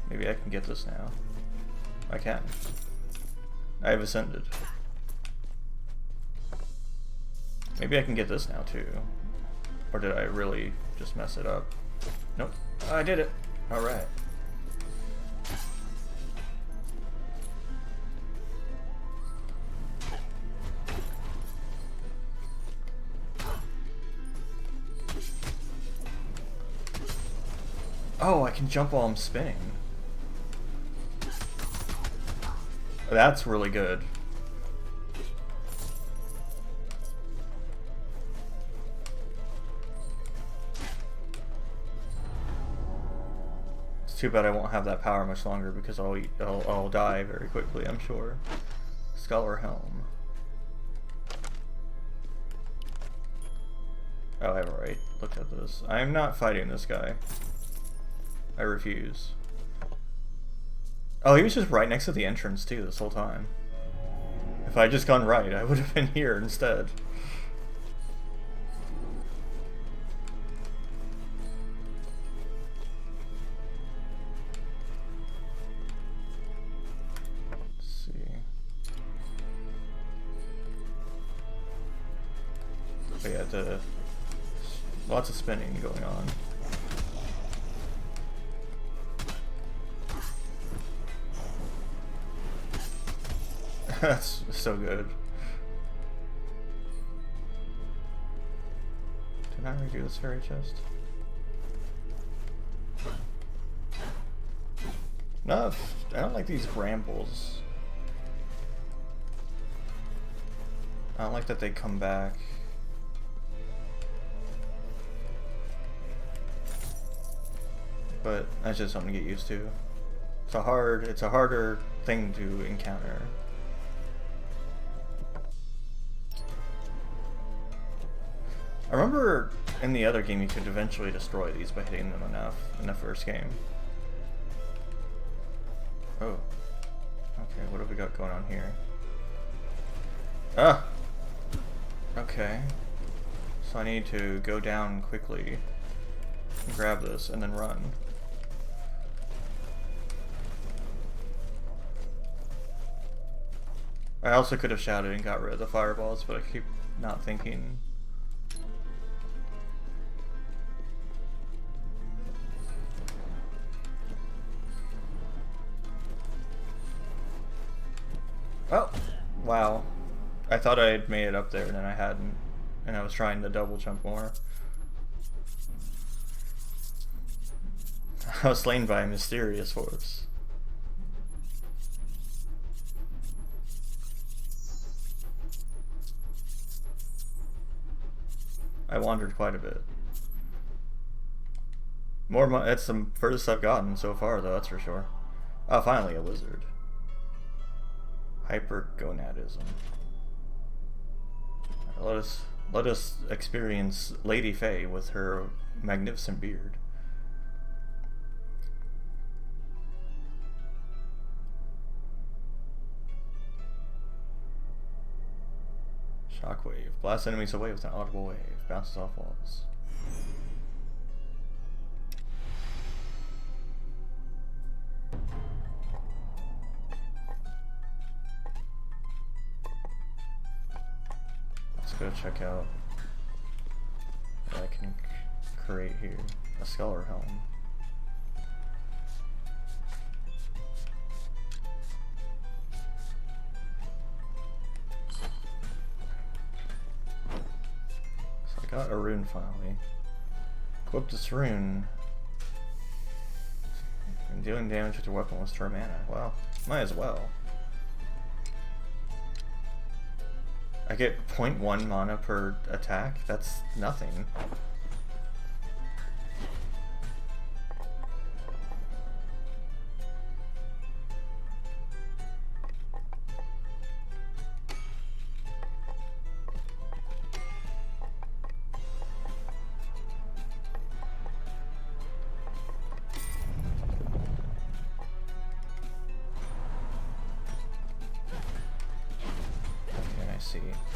Maybe I can get this now. I can. I have ascended. Maybe I can get this now too. Or did I really just mess it up? Nope. I did it. Alright. Oh, I can jump while I'm spinning. That's really good. It's too bad I won't have that power much longer because I'll die very quickly, I'm sure. Scholar Helm. Oh, I've already looked at this. I'm not fighting this guy. I refuse. Oh, he was just right next to the entrance too this whole time. If I had just gone right, I would have been here instead. Let's see. But yeah, lots of spinning going on. That's so good. Did I redo this fairy chest? No, I don't like these brambles. I don't like that they come back. But that's just something to get used to. It's a harder thing to encounter. I remember in the other game you could eventually destroy these by hitting them enough in the first game. Oh. Okay, what have we got going on here? Ah! Okay. So I need to go down quickly, grab this, and then run. I also could have shouted and got rid of the fireballs, but I keep not thinking. Oh, wow. I thought I had made it up there and then I hadn't. And I was trying to double jump more. I was slain by a mysterious force. I wandered quite a bit. That's the furthest I've gotten so far, though, that's for sure. Oh, finally a wizard. Hypergonadism. Let us experience Lady Faye with her magnificent beard. Shockwave. Blast enemies away with an audible wave. Bounces off walls. Let's go check out what I can create here. A Scholar Helm. rune finally. Equip this rune. And dealing damage with your weapon with store mana. Well, might as well. I get 0.1 mana per attack? That's nothing.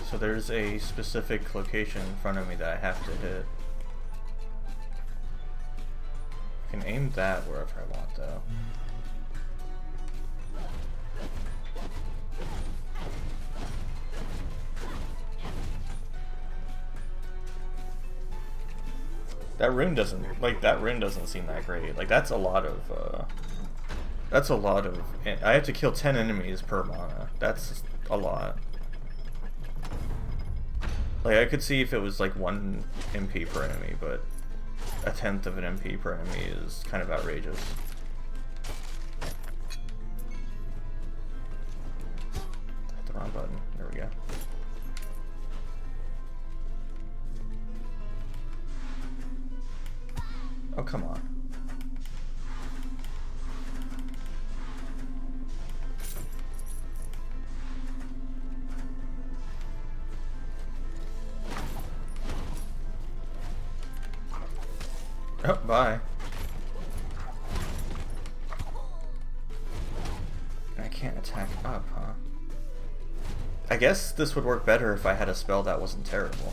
So there's a specific location in front of me that I have to hit. I can aim that wherever I want, though. That rune doesn't, like, that rune doesn't seem that great. Like, that's a lot of, I have to kill 10 enemies per mana. That's a lot. Like, I could see if it was like 1 MP per enemy, but a 1/10 of an MP per enemy is kind of outrageous. Hit the wrong button. There we go. Oh, come on. Oh, bye. I can't attack up, huh? I guess this would work better if I had a spell that wasn't terrible.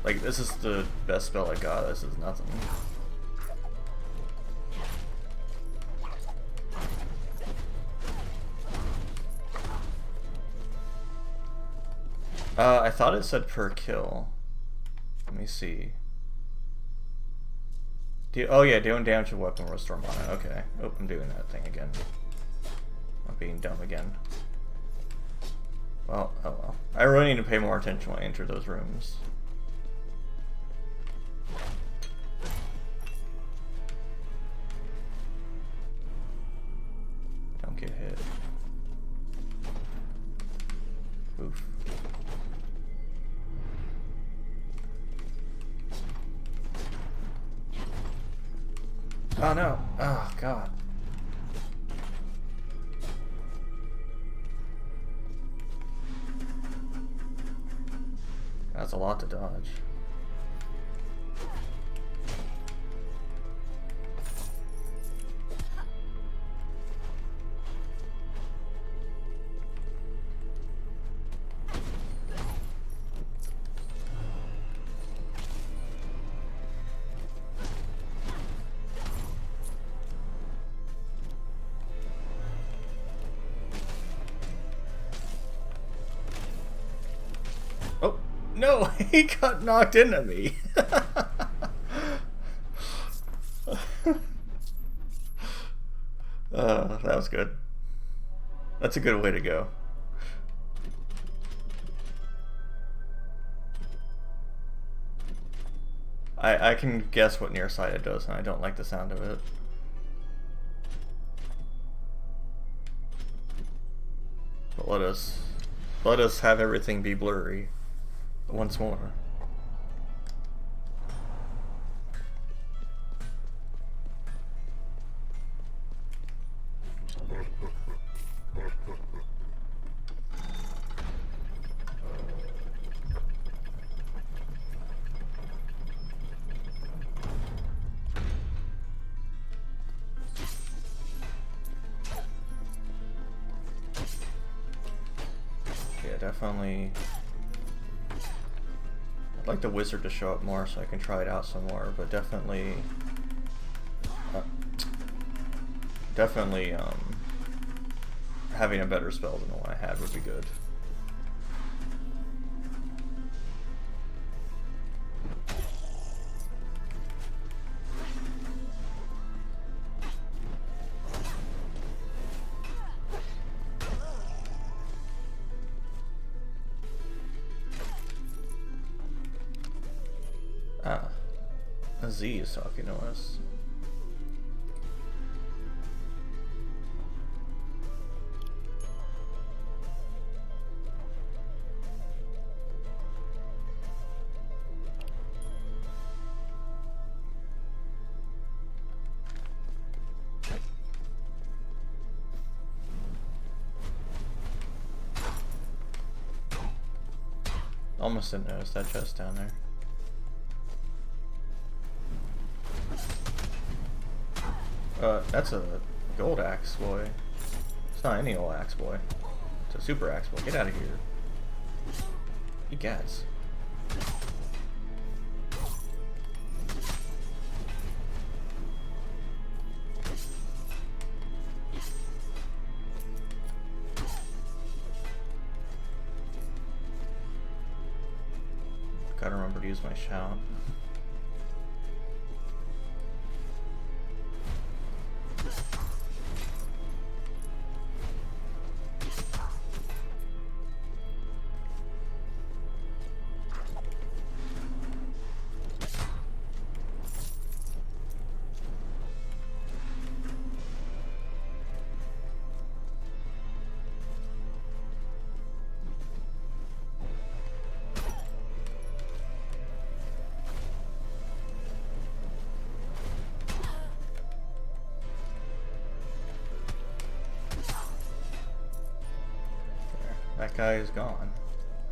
Like, this is the best spell I got. This is nothing. I thought it said per kill. Let me see. Oh yeah, doing damage to weapon restore mana. Okay. Oh, I'm doing that thing again. I'm being dumb again. Well, oh well. I really need to pay more attention when I enter those rooms. Don't get hit. Oof. Oh no. Oh god. That's a lot to dodge. Oh, no, he got knocked into me. That was good. That's a good way to go. I can guess what nearsighted does, and I don't like the sound of it. But let us have everything be blurry once more. Yeah, definitely. I'd like the wizard to show up more so I can try it out some more, but definitely, having a better spell than the one I had would be good. Z is talking to us. Almost didn't notice that chest down there. That's a gold axe, boy. It's not any old axe, boy. It's a super axe, boy. Get out of here. He gets. Gotta remember to use my shout. That guy is gone.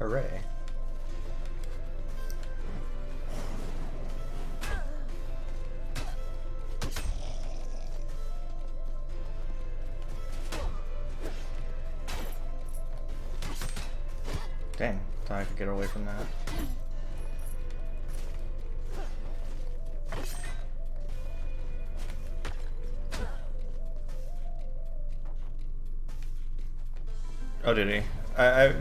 Hooray. Dang, thought I could get away from that. Oh, did he? I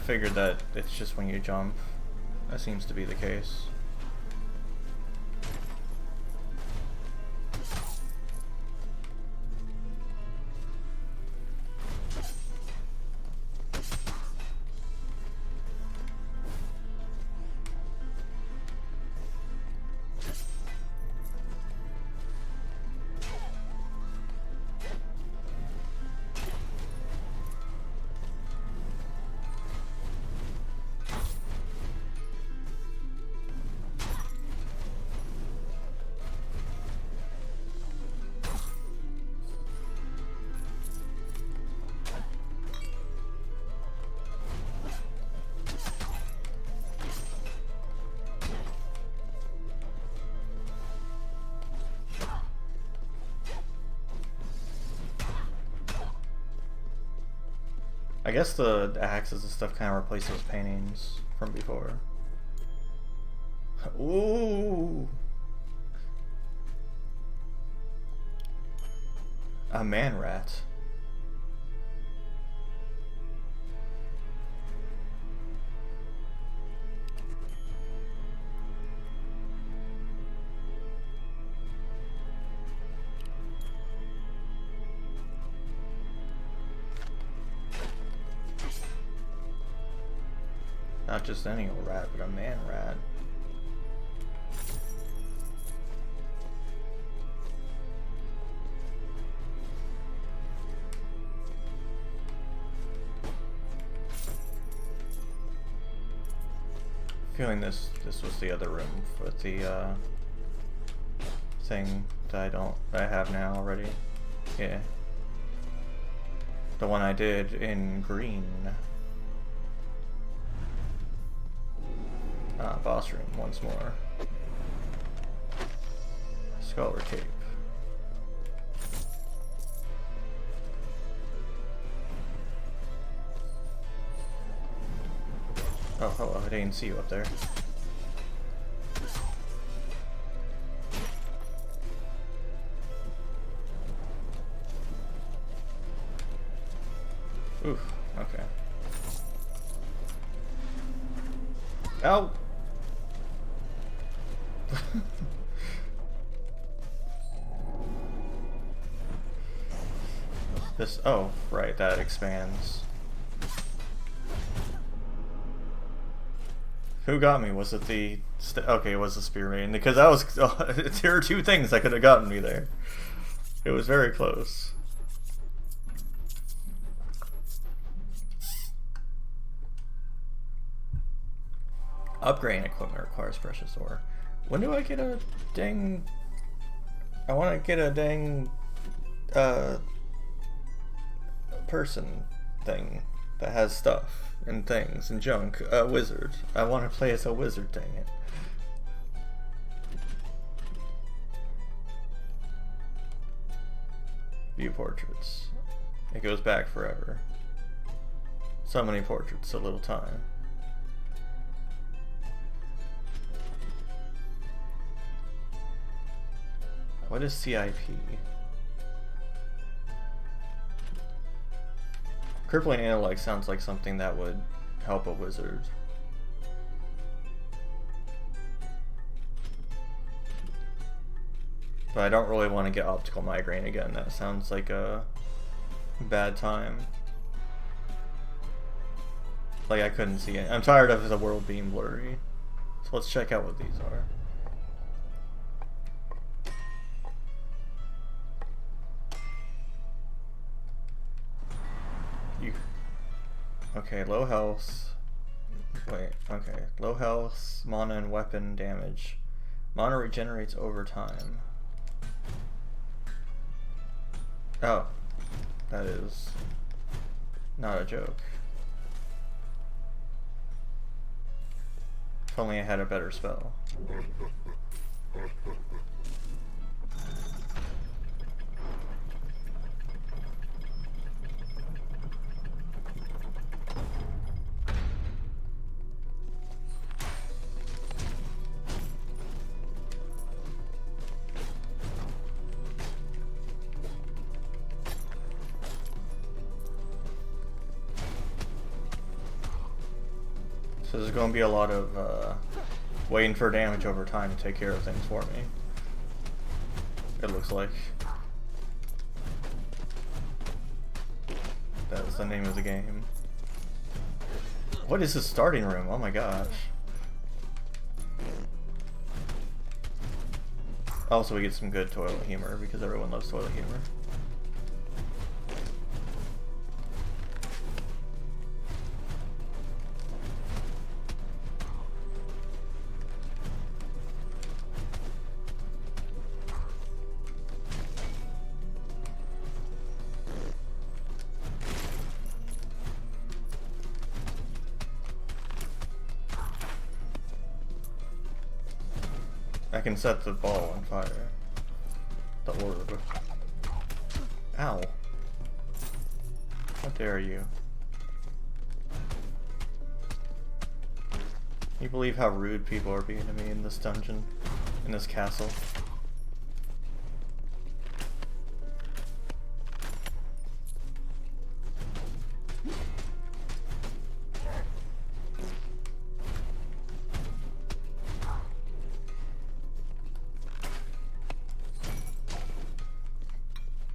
figured that it's just when you jump. That seems to be the case. I guess the axes and stuff kind of replaces paintings from before. Ooh! A man rat. Not just any old rat, but a man rat. Feeling this was the other room with the thing that I have now already. Yeah. The one I did in green. Boss room once more. Scholar Cape. Oh, hello, I didn't see you up there. Oof, okay. Ow! Oh, right, that expands. Who got me? Was it the... okay, it was the Spear Maiden. Because that was... there are two things that could have gotten me there. It was very close. Upgrading equipment requires precious ore. When do I get a dang... I want to get a dang... person thing that has stuff and things and junk. A wizard. I want to play as a wizard, dang it. View portraits. It goes back forever. So many portraits, so little time. What is CIP? Crippling intellect sounds like something that would help a wizard. But I don't really want to get optical migraine again. That sounds like a bad time. Like I couldn't see it. I'm tired of the world being blurry. So let's check out what these are. Okay, low health. Wait, okay. Low health, mana and weapon damage. Mana regenerates over time. Oh. That is not a joke. If only I had a better spell. So there's going to be a lot of waiting for damage over time to take care of things for me. It looks like. That's the name of the game. What is this starting room? Oh my gosh. Also, we get some good toilet humor because everyone loves toilet humor. I can set the ball on fire. The orb. Ow. How dare you. Can you believe how rude people are being to me in this dungeon? In this castle?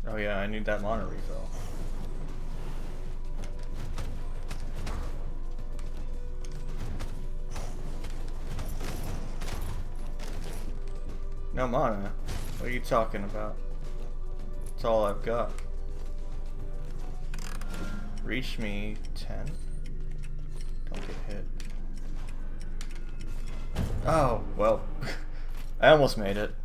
Oh yeah, I need that mana refill. No mana? What are you talking about? That's all I've got. Reach me 10? Don't get hit. Oh, well. I almost made it.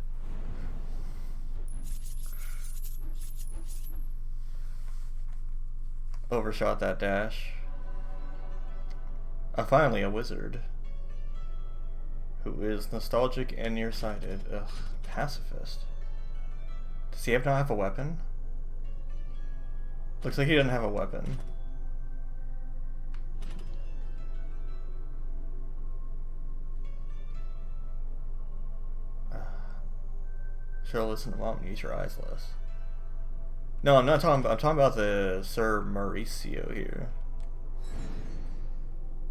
Overshot that dash. Finally a wizard. Who is nostalgic and nearsighted. Ugh, pacifist. Does he not have a weapon? Looks like he doesn't have a weapon. Should've listened to Mom and use your eyes less. No, I'm not talking about, I'm talking about the Sir Mauricio here.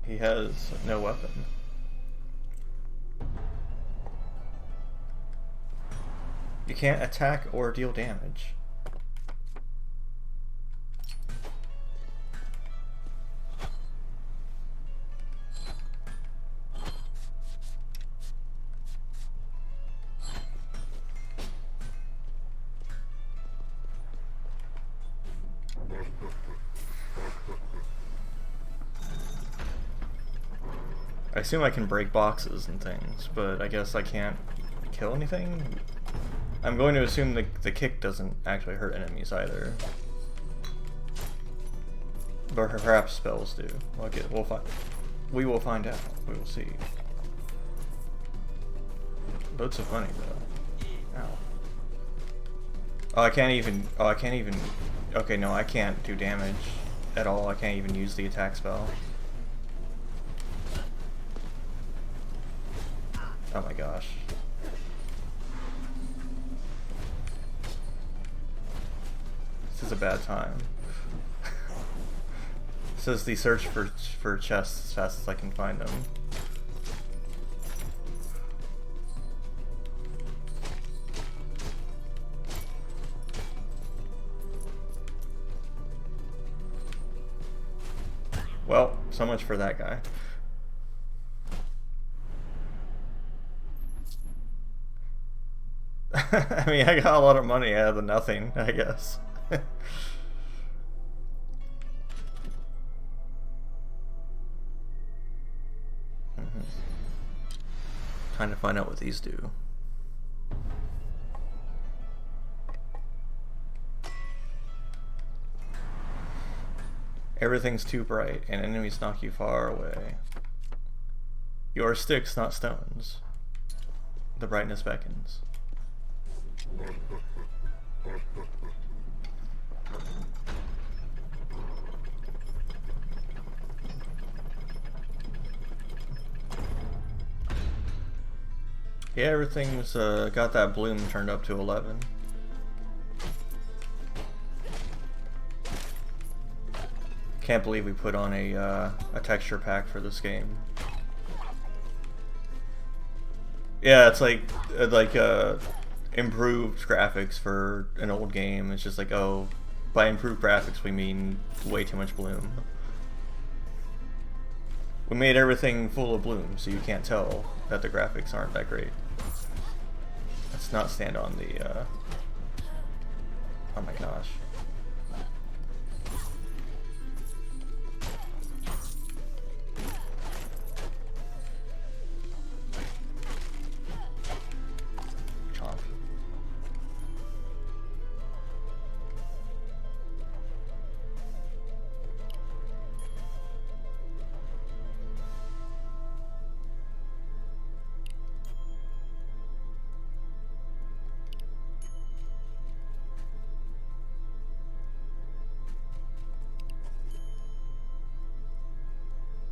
He has no weapon. You can't attack or deal damage. I assume I can break boxes and things, but I guess I can't kill anything? I'm going to assume the kick doesn't actually hurt enemies either. But perhaps spells do. We will find out. We will see. Loads of money though. Ow. Oh, I can't even. Okay, no, I can't do damage at all. I can't even use the attack spell. Oh my gosh. This is a bad time. It says the search for chests as fast as I can find them. Well, so much for that guy. I mean, I got a lot of money out of the nothing, I guess. Trying to find out what these do. Everything's too bright, and enemies knock you far away. You are sticks, not stones. The brightness beckons. Yeah, everything's got that bloom turned up to 11. Can't believe we put on a texture pack for this game. Yeah, it's like improved graphics for an old game. It's just like, oh, by improved graphics we mean way too much bloom. We made everything full of bloom, so you can't tell that the graphics aren't that great. Let's not stand on the, oh my gosh. Chomp.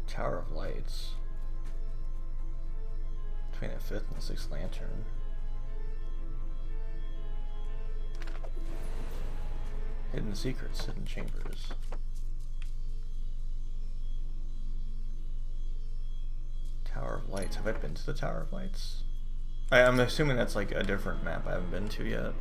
Tower of Lights. Between the 5th and the 6th lantern. Hidden secrets, hidden chambers. Tower of Lights. Have I been to the Tower of Lights? I'm assuming that's like a different map I haven't been to yet.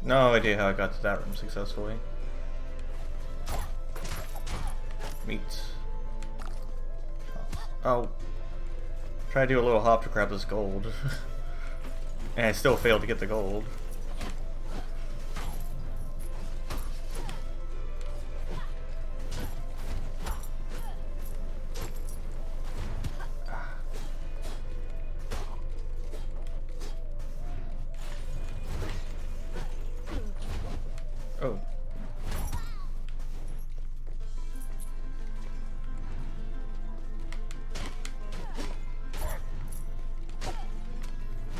No idea how I got to that room successfully. Meat. Oh. Try to do a little hop to grab this gold. And I still failed to get the gold. Oh.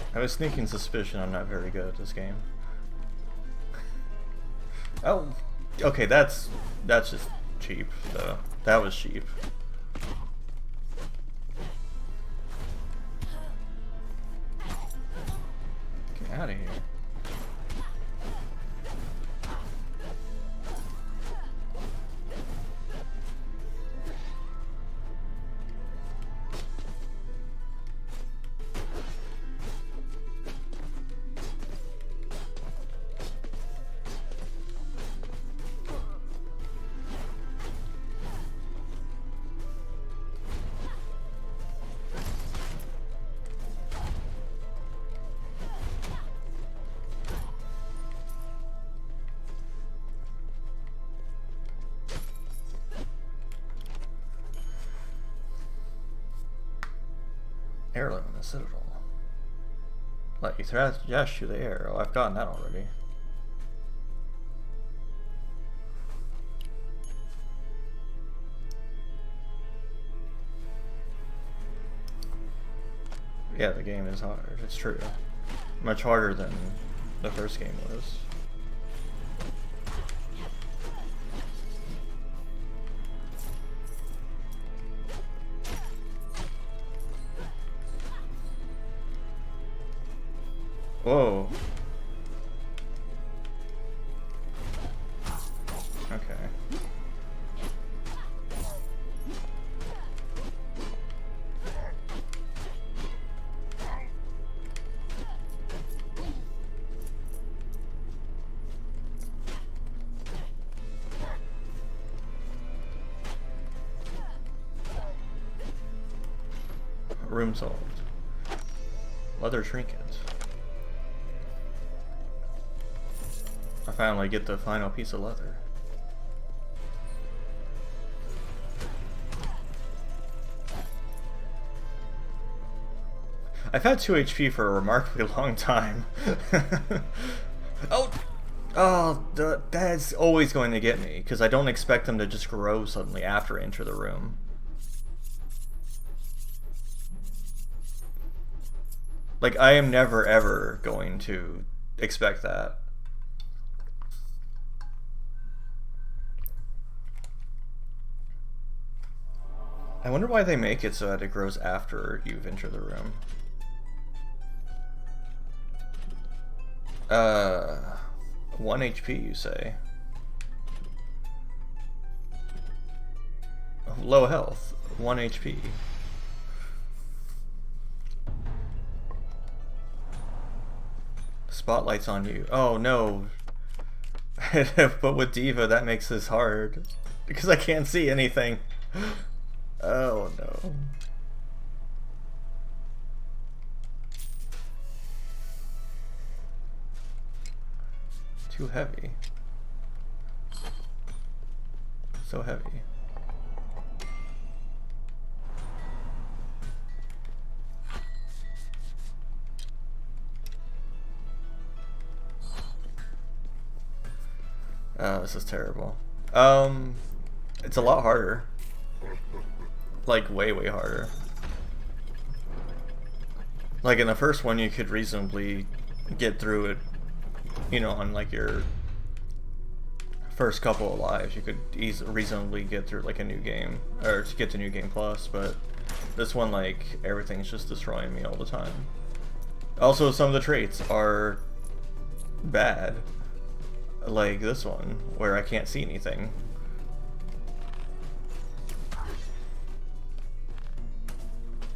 I have a sneaking suspicion I'm not very good at this game. Oh, okay, that's just cheap, though. That was cheap. out of here. Heirloom in the Citadel. Let you thrust through the air. Oh, I've gotten that already. Yeah, the game is hard. It's true. Much harder than the first game was. Whoa. Okay. Room solved. Leather trinkets. I finally get the final piece of leather. I've had 2 HP for a remarkably long time. That's always going to get me, because I don't expect them to just grow suddenly after I enter the room. Like, I am never ever going to expect that. I wonder why they make it so that it grows after you've entered the room. 1 HP, you say? Low health, 1 HP. Spotlight's on you. Oh no. But with D.Va, that makes this hard. Because I can't see anything. Oh no. Too heavy. So heavy. Oh, this is terrible. It's a lot harder. Like, way, way harder. Like, in the first one, you could reasonably get through it, you know, on, like, your first couple of lives. You could reasonably get through, like, a new game, or to get to New Game Plus, but this one, like, everything's just destroying me all the time. Also, some of the traits are bad. Like this one, where I can't see anything.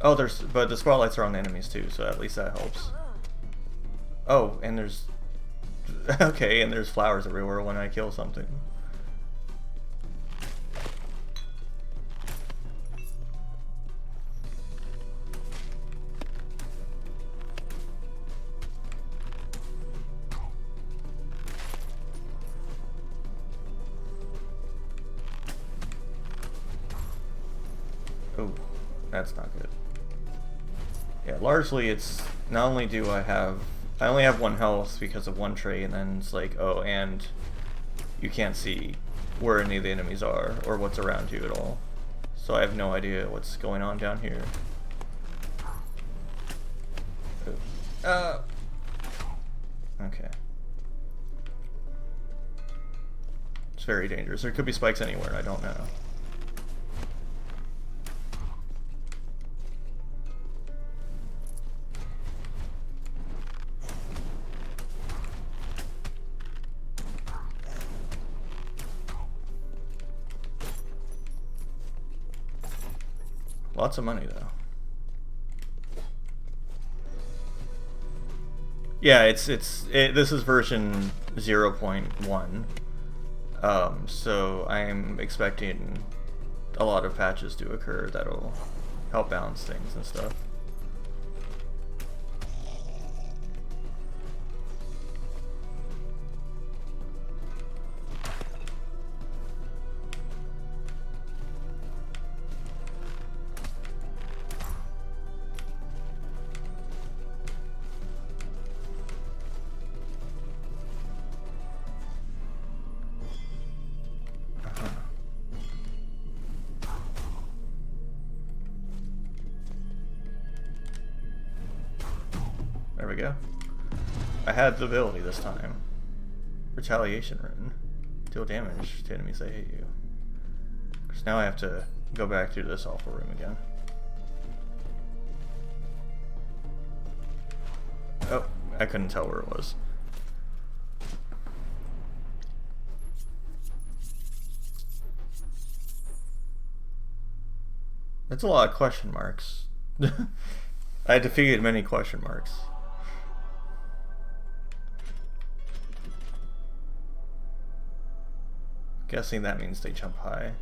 Oh, but the spotlights are on the enemies too, so at least that helps. Oh, and there's... Okay, and there's flowers everywhere when I kill something. Oh, that's not good. Yeah, largely it's not only do I only have 1 health because of 1 trait, and then it's like, oh, and you can't see where any of the enemies are or what's around you at all. So I have no idea what's going on down here. Okay. It's very dangerous. There could be spikes anywhere, I don't know. Lots of money though. Yeah, this is version 0.1. So I'm expecting a lot of patches to occur that'll help balance things and stuff. There we go. I had the ability this time. Retaliation Written. Deal damage to enemies that hit you. Because now I have to go back through this awful room again. Oh, I couldn't tell where it was. That's a lot of question marks. I defeated many question marks. Guessing that means they jump high.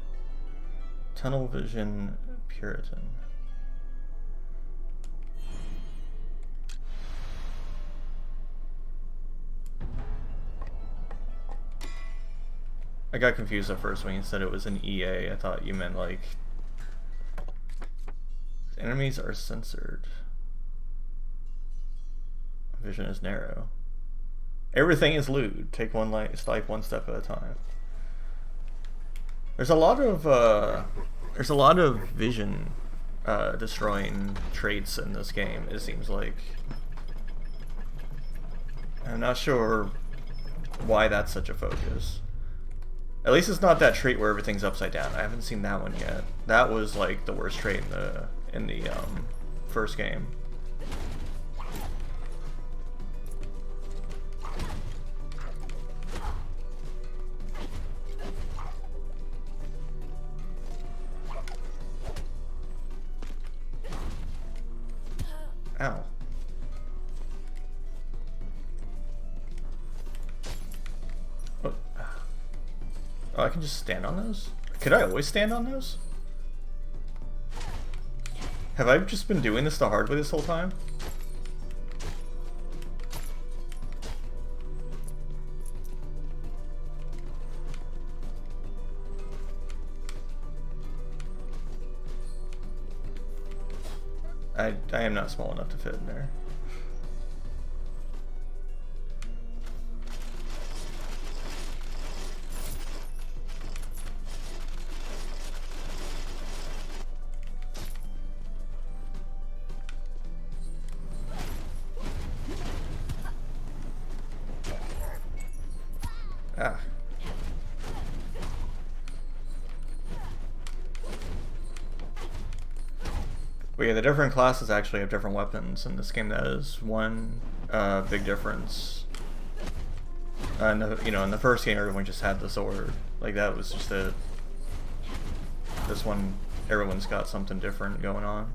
Tunnel Vision Puritan. I got confused at first when you said it was an EA. I thought you meant like enemies are censored. Vision is narrow. Everything is lewd. Take one life one step at a time. There's a lot of vision destroying traits in this game, it seems like. I'm not sure why that's such a focus. At least it's not that trait where everything's upside down. I haven't seen that one yet. That was like the worst trait in the first game. Ow. Oh, I can just stand on those? Could I always stand on those? Have I just been doing this the hard way this whole time? I am not small enough to fit in there. Ah. But yeah, the different classes actually have different weapons in this game. That is one big difference. In the first game, everyone just had the sword. Like, that was just it. This one, everyone's got something different going on.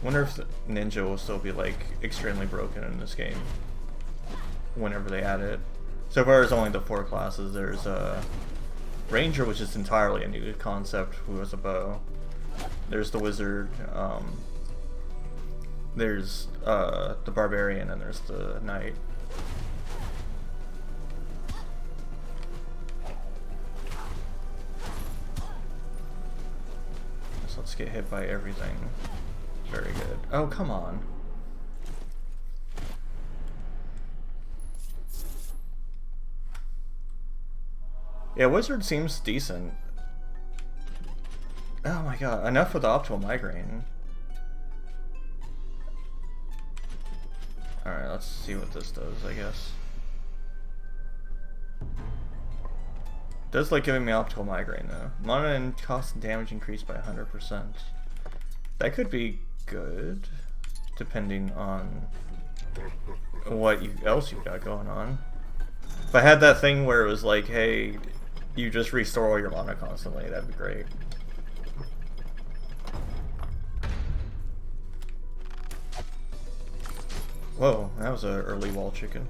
Wonder if Ninja will still be, like, extremely broken in this game whenever they add it. So far, there's only the 4 classes. There's Ranger, which is entirely a new concept, who has a bow. There's the Wizard. There's the Barbarian, and there's the Knight. So let's get hit by everything. Very good. Oh, come on. Yeah, Wizard seems decent. Oh my god, enough with the optimal migraine. Alright, let's see what this does, I guess. Does like giving me optical migraine though. Mana and cost and damage increased by 100%. That could be good, depending on what else you've got going on. If I had that thing where it was like, hey, you just restore all your mana constantly, that'd be great. Whoa, that was an early wall chicken.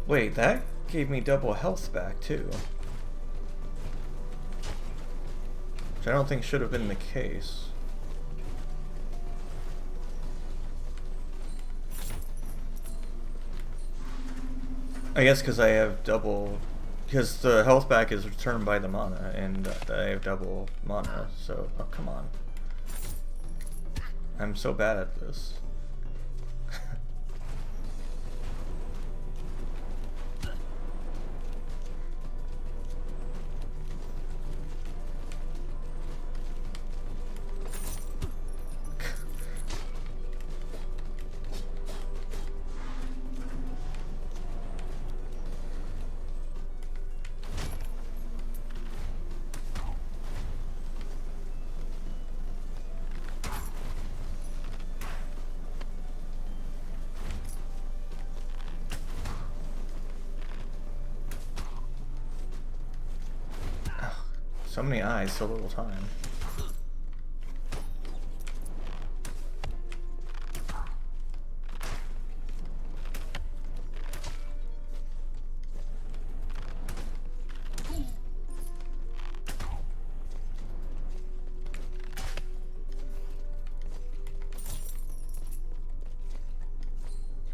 Wait, that gave me double health back too. Which I don't think should have been the case. I guess because I have double... Because the health back is returned by the mana, and I have double mana, so... Oh, come on. I'm so bad at this. So many eyes, so little time.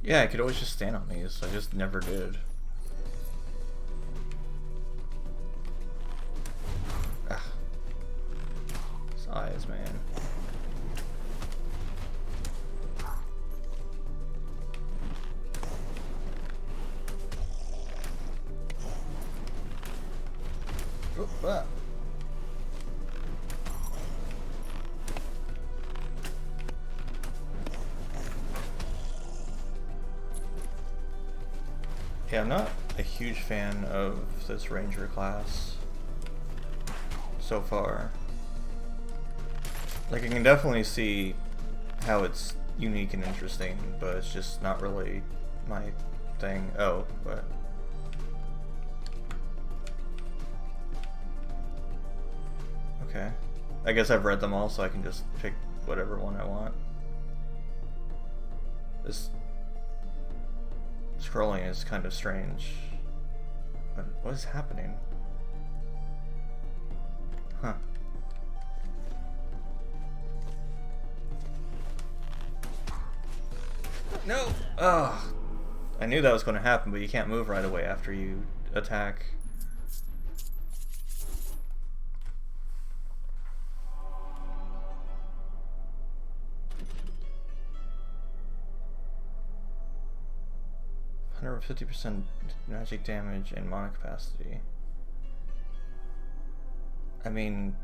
Yeah, I could always just stand on these. I just never did. Eyes, man. Oh, ah. Yeah, I'm not a huge fan of this ranger class so far. Like, I can definitely see how it's unique and interesting, but it's just not really my thing. Oh, but... Okay. I guess I've read them all, so I can just pick whatever one I want. This scrolling is kind of strange. But what is happening? Huh. No! Ugh. I knew that was going to happen, but you can't move right away after you attack. $150% magic damage and mana capacity. I mean,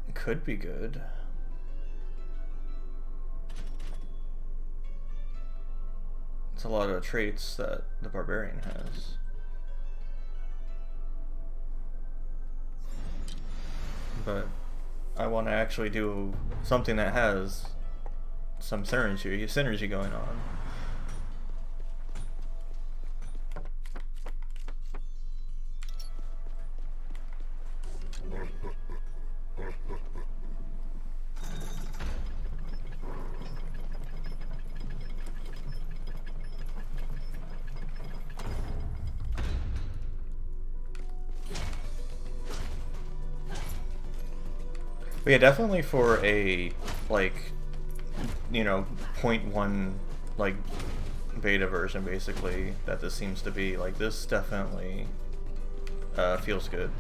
it could be good. It's a lot of traits that the barbarian has. But I want to actually do something that has some synergy going on. But yeah, definitely for a, like, you know, 0.1, like, beta version, basically, that this seems to be, like, this definitely feels good.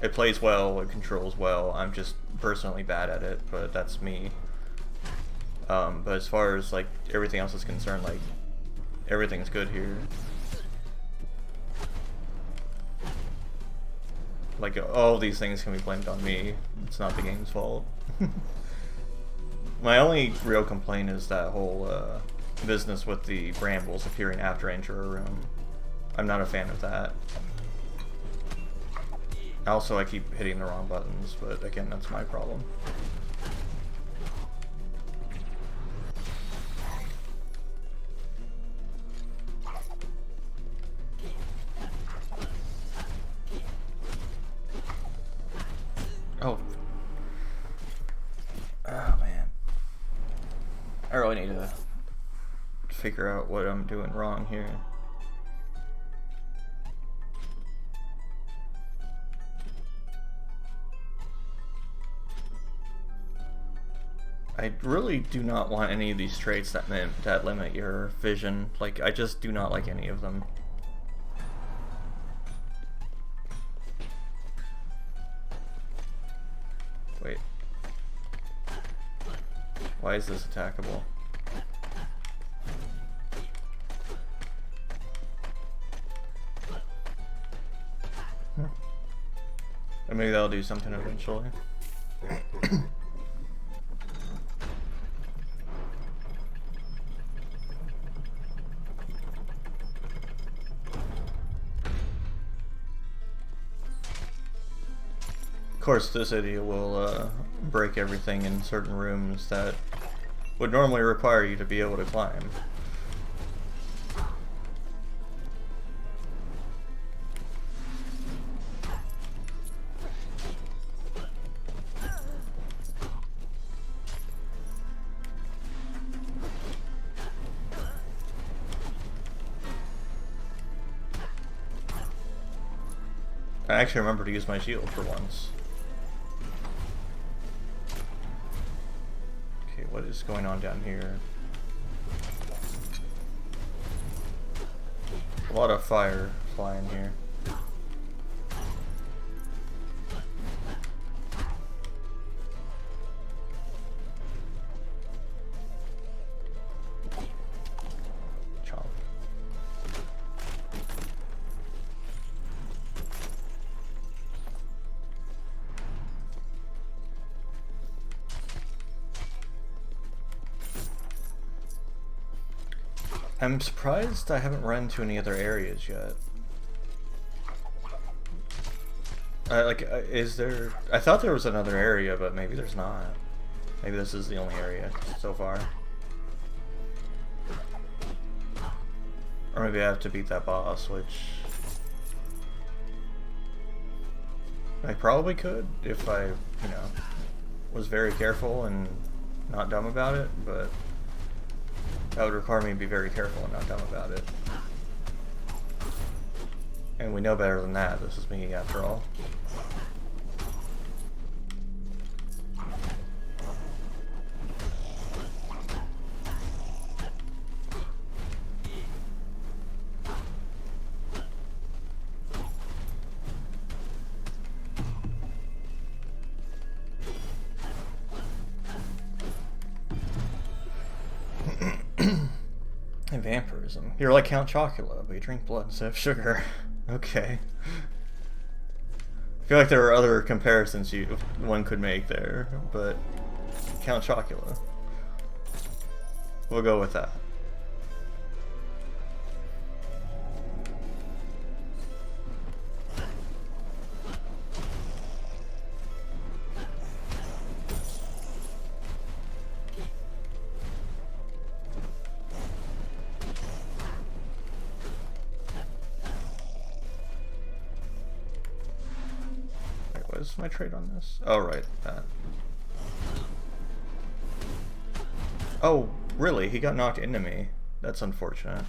It plays well, it controls well. I'm just personally bad at it, but that's me. But as far as, like, everything else is concerned, like, everything's good here. Like, all these things can be blamed on me. It's not the game's fault. My only real complaint is that whole business with the brambles appearing after I enter a room. I'm not a fan of that. Also, I keep hitting the wrong buttons, but again, that's my problem. Oh. Oh, man. I really need to figure out what I'm doing wrong here. I really do not want any of these traits that limit your vision. Like, I just do not like any of them. Wait. Why is this attackable? Or maybe that'll do something eventually. Of course, this idiot will break everything in certain rooms that would normally require you to be able to climb. I actually remember to use my shield for once. Okay, what is going on down here? A lot of fire flying here. Chomp. I'm surprised I haven't run to any other areas yet. Is there... I thought there was another area, but maybe there's not. Maybe this is the only area so far. Or maybe I have to beat that boss, which... I probably could if I, you know, was very careful and not dumb about it, but... that would require me to be very careful and not dumb about it. And we know better than that. This is me after all. And vampirism. You're like Count Chocula, but you drink blood instead of sugar. Okay. I feel like there are other comparisons one could make there, but Count Chocula. We'll go with that. What is my trait on this? Oh, right, that. Oh, really? He got knocked into me. That's unfortunate.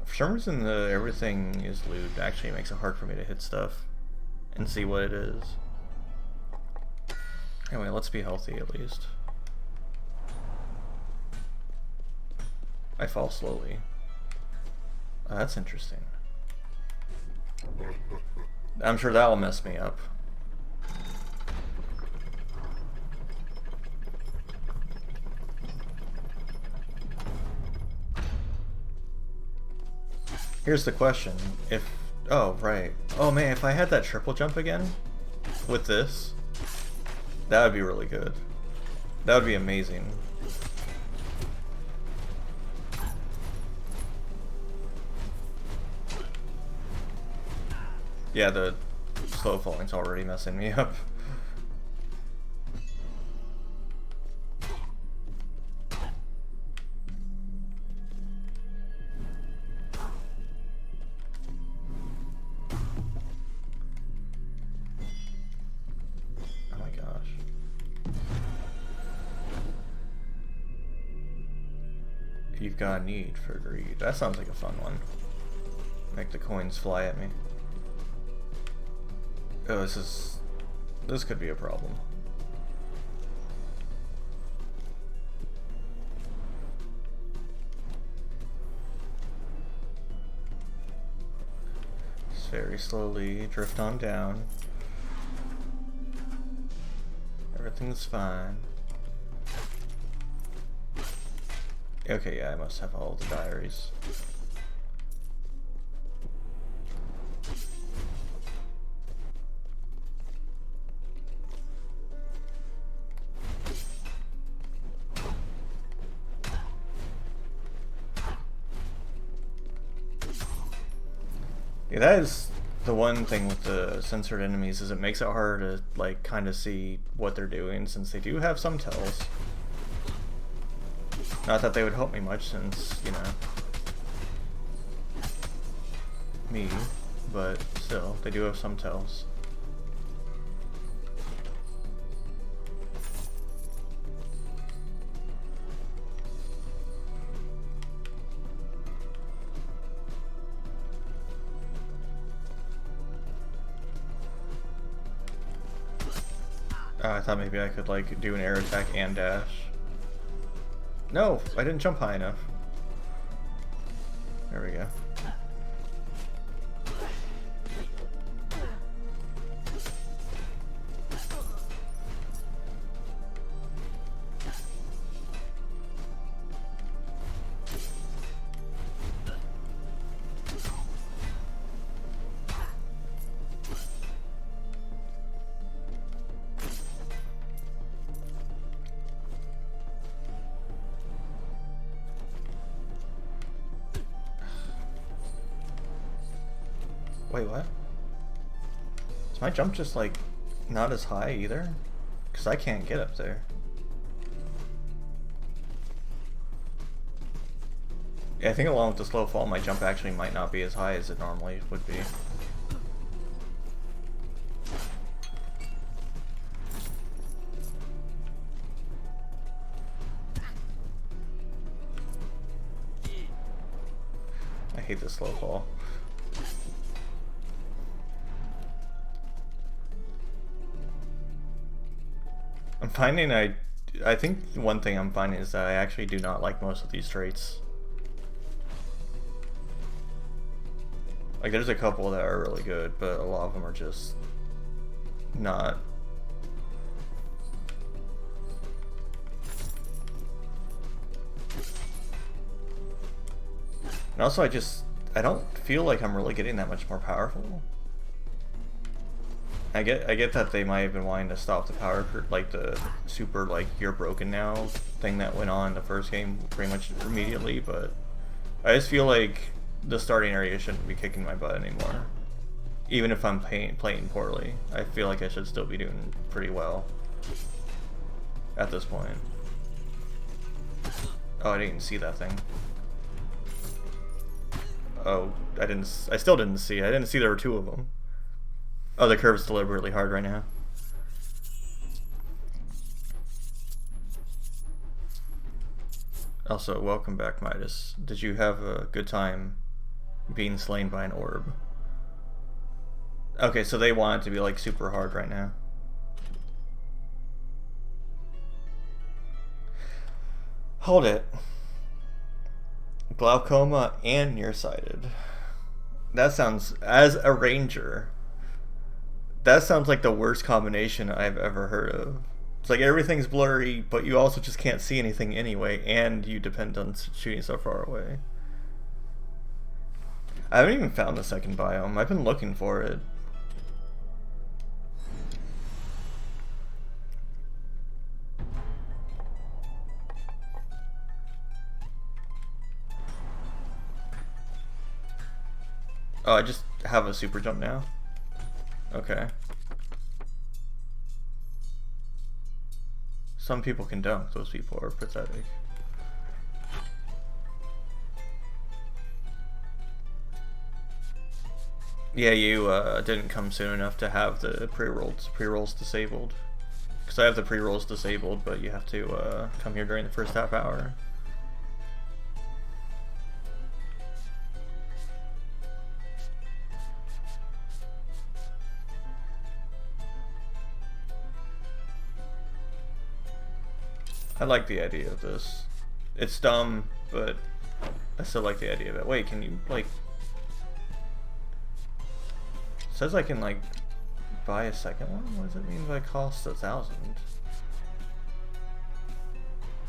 For some reason, everything is loot actually makes it hard for me to hit stuff and see what it is. Anyway, let's be healthy at least. I fall slowly. Oh, that's interesting. I'm sure that'll mess me up. Here's the question, oh, right. Oh man, if I had that triple jump again, with this, that would be really good. That would be amazing. Yeah, the slow falling's already messing me up. Oh my gosh. You've got a need for greed. That sounds like a fun one. Make the coins fly at me. Oh, this could be a problem. Just very slowly drift on down. Everything's fine. Okay, yeah, I must have all the diaries. Yeah, that is the one thing with the censored enemies, is it makes it hard to like kind of see what they're doing, since they do have some tells. Not that they would help me much, since, you know, me, but still, they do have some tells. I thought maybe I could like do an air attack and dash. No, I didn't jump high enough. There we go. Wait, what? Is my jump just like not as high either? Because I can't get up there. Yeah, I think along with the slow fall, my jump actually might not be as high as it normally would be. I hate this slow fall. I'm finding I think one thing I'm finding is that I actually do not like most of these traits. Like, there's a couple that are really good, but a lot of them are just not. And also, I don't feel like I'm really getting that much more powerful. I get that they might have been wanting to stop the power, like the super, like, you're broken now thing that went on in the first game pretty much immediately, but I just feel like the starting area shouldn't be kicking my butt anymore. Even if I'm playing poorly, I feel like I should still be doing pretty well at this point. Oh, I didn't even see that thing. Oh, I still didn't see. I didn't see there were two of them. Oh, the curve's deliberately hard right now. Also, welcome back, Midas. Did you have a good time being slain by an orb? Okay, so they want it to be like super hard right now. Hold it. Glaucoma and nearsighted. That sounds, as a ranger, that sounds like the worst combination I've ever heard of. It's like everything's blurry, but you also just can't see anything anyway, and you depend on shooting so far away. I haven't even found the second biome. I've been looking for it. Oh, I just have a super jump now. Okay. Some people can dunk, those people are pathetic. Yeah, you didn't come soon enough to have the pre-rolls disabled. Because I have the pre-rolls disabled, but you have to come here during the first half hour. I like the idea of this. It's dumb, but I still like the idea of it. Wait, can you, like... It says I can, like, buy a second one? What does it mean by cost 1,000?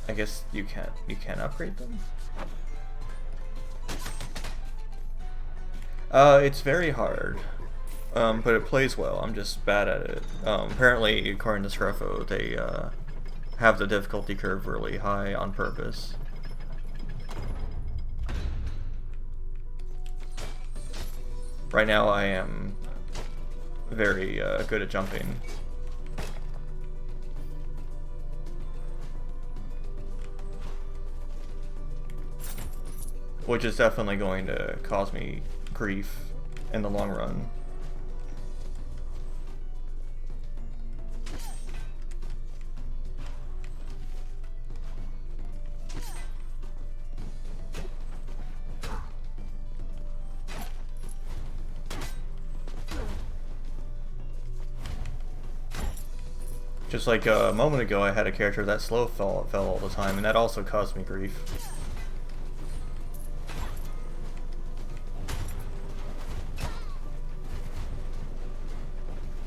I guess you can't upgrade them? It's very hard. But it plays well. I'm just bad at it. Apparently, according to Scruffo, they, have the difficulty curve really high on purpose. Right now I am very good at jumping. Which is definitely going to cause me grief in the long run. Just like a moment ago, I had a character that slow fell all the time, and that also caused me grief.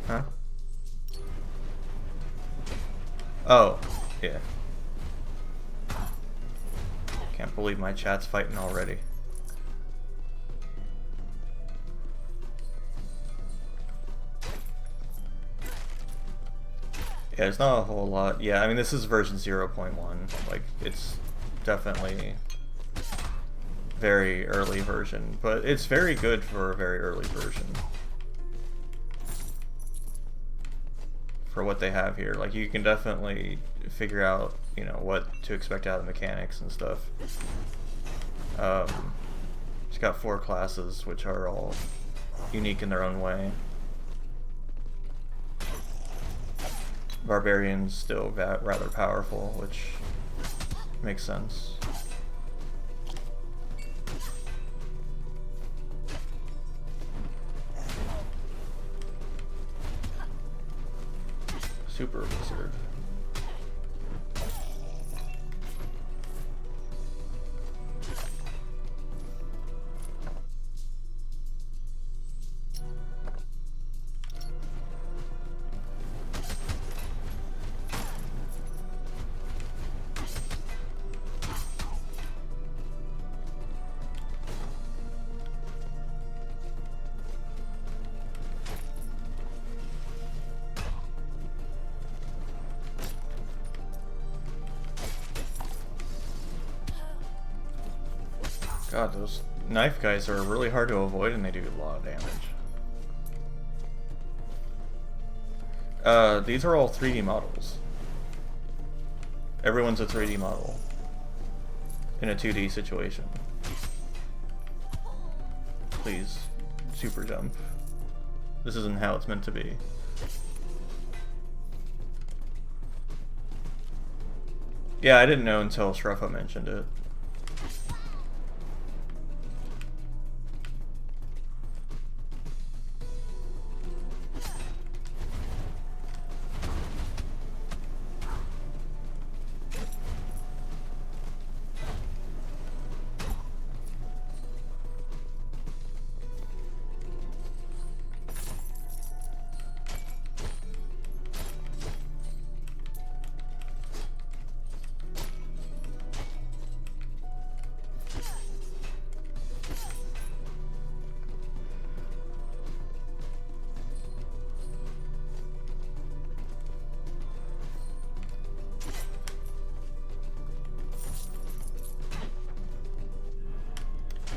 Huh? Oh, yeah. Can't believe my chat's fighting already. Yeah, it's not a whole lot. Yeah, I mean, this is version 0.1. Like, it's definitely very early version, but it's very good for a very early version. For what they have here. Like, you can definitely figure out, you know, what to expect out of the mechanics and stuff. It's got 4 classes, which are all unique in their own way. Barbarian's still rather powerful, which makes sense. Super Wizard. God, those knife guys are really hard to avoid and they do a lot of damage. These are all 3D models. Everyone's a 3D model in a 2D situation. Please, super jump. This isn't how it's meant to be. Yeah, I didn't know until Scruffo mentioned it.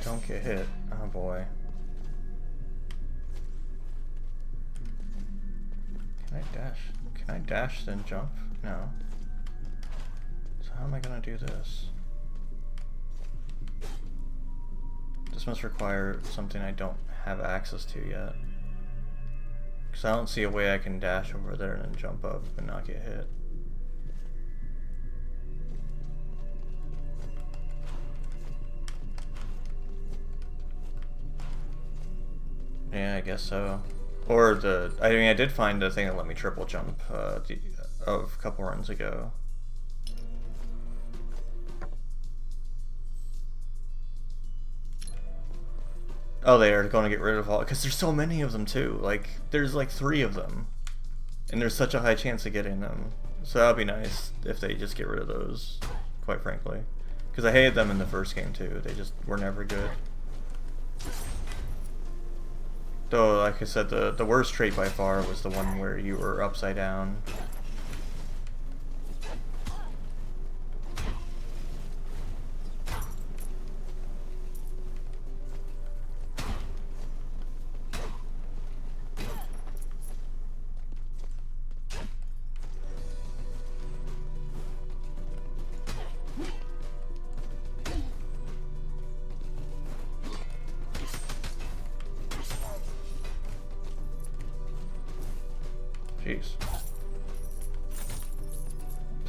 Don't get hit. Oh boy. dash? Can I dash then jump? No. So how am I gonna do this? This must require something I don't have access to yet. Because I don't see a way I can dash over there and then jump up and not get hit. Yeah, I guess so. Or I mean, I did find a thing that let me triple jump a couple runs ago. Oh, they are going to get rid of all, because there's so many of them too. Like, there's like 3 of them, and there's such a high chance of getting them. So that'd be nice if they just get rid of those, quite frankly. Because I hated them in the first game too. They just were never good. Though, like I said, the worst trait by far was the one where you were upside down. Jeez.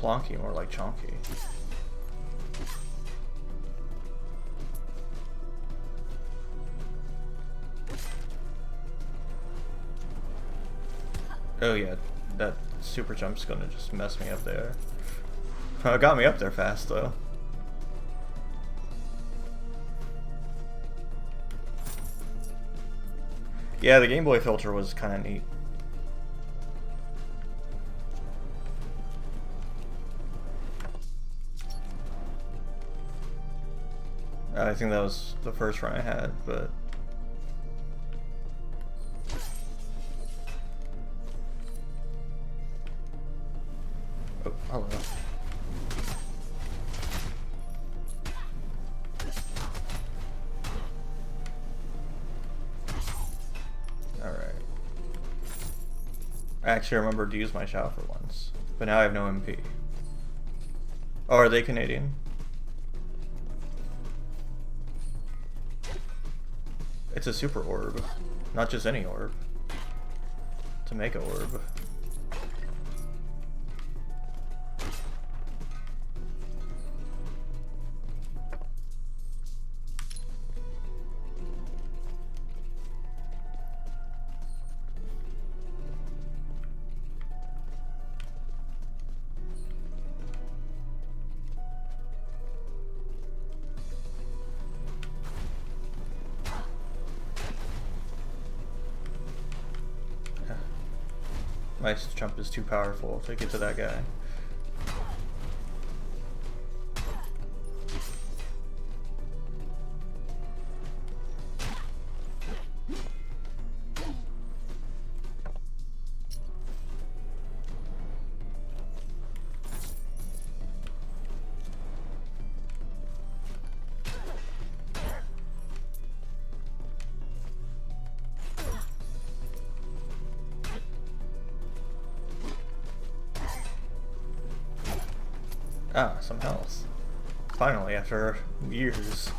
Plonky, more like chonky. Oh yeah, that super jump's gonna just mess me up there. It got me up there fast though. Yeah, the Game Boy filter was kind of neat. I think that was the first run I had, but... Oh, hello. Alright. I actually remembered to use my shout for once, but now I have no MP. Oh, are they Canadian? It's a super orb, not just any orb. It's a mega orb. My jump is too powerful to get to that guy. Ah, some health. Finally, after years.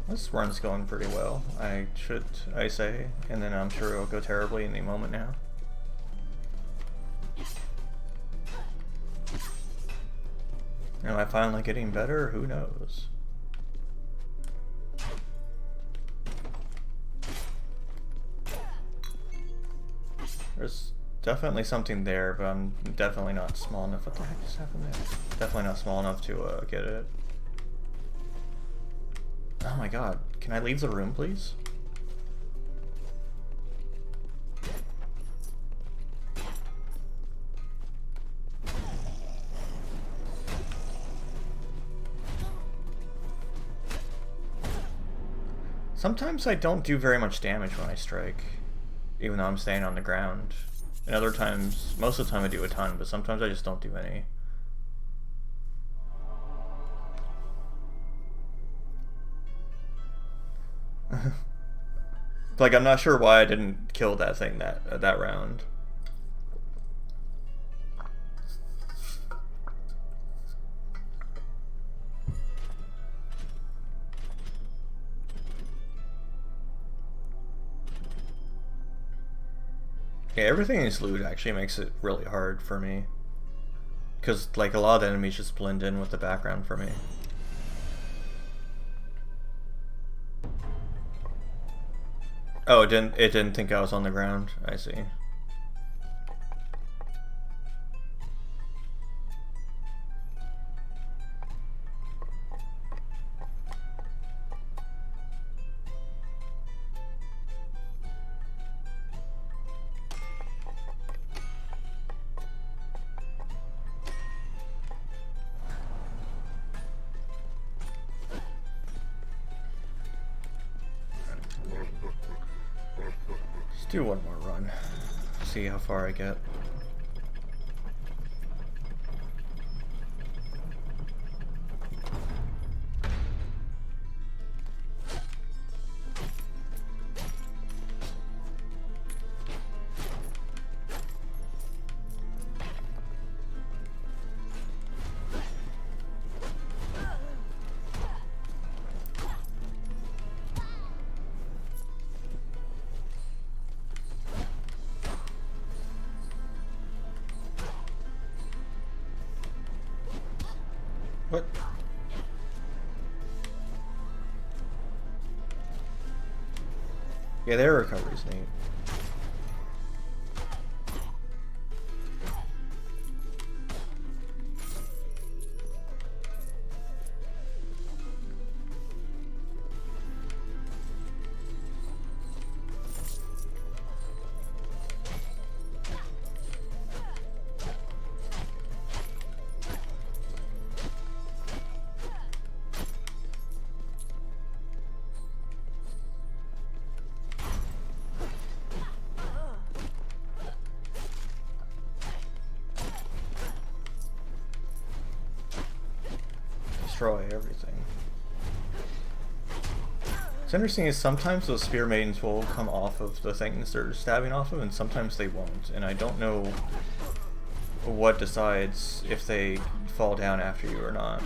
This run's going pretty well, I say, and then I'm sure it'll go terribly in the moment now. Am I finally getting better? Who knows? There's definitely something there, but I'm definitely not small enough. What the heck just happened there? Definitely not small enough to get it. Oh my god. Can I leave the room, please? Sometimes I don't do very much damage when I strike, even though I'm staying on the ground. And other times, most of the time I do a ton, but sometimes I just don't do any. Like, I'm not sure why I didn't kill that thing that round. Yeah, everything is loot actually makes it really hard for me. Because, like, a lot of the enemies just blend in with the background for me. Oh, it didn't think I was on the ground. I see. Let's do one more run. See how far I get. What? Yeah, their recovery's neat. Destroy everything. What's interesting is sometimes those spear maidens will come off of the things they're stabbing off of, and sometimes they won't. And I don't know what decides if they fall down after you or not.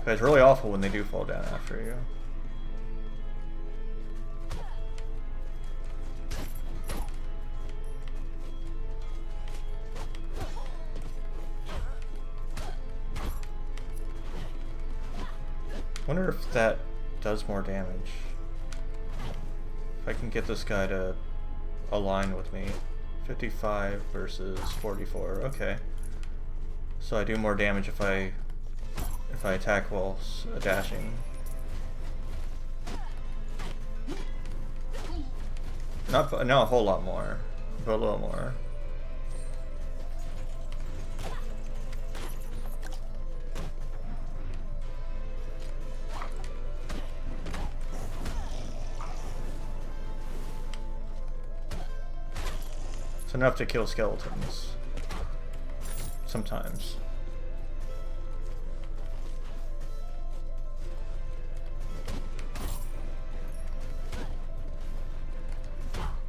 But it's really awful when they do fall down after you. Wonder if that does more damage. If I can get this guy to align with me. 55 versus 44. Okay. So I do more damage if I attack while dashing. Not a whole lot more, but a little more. It's enough to kill skeletons. Sometimes.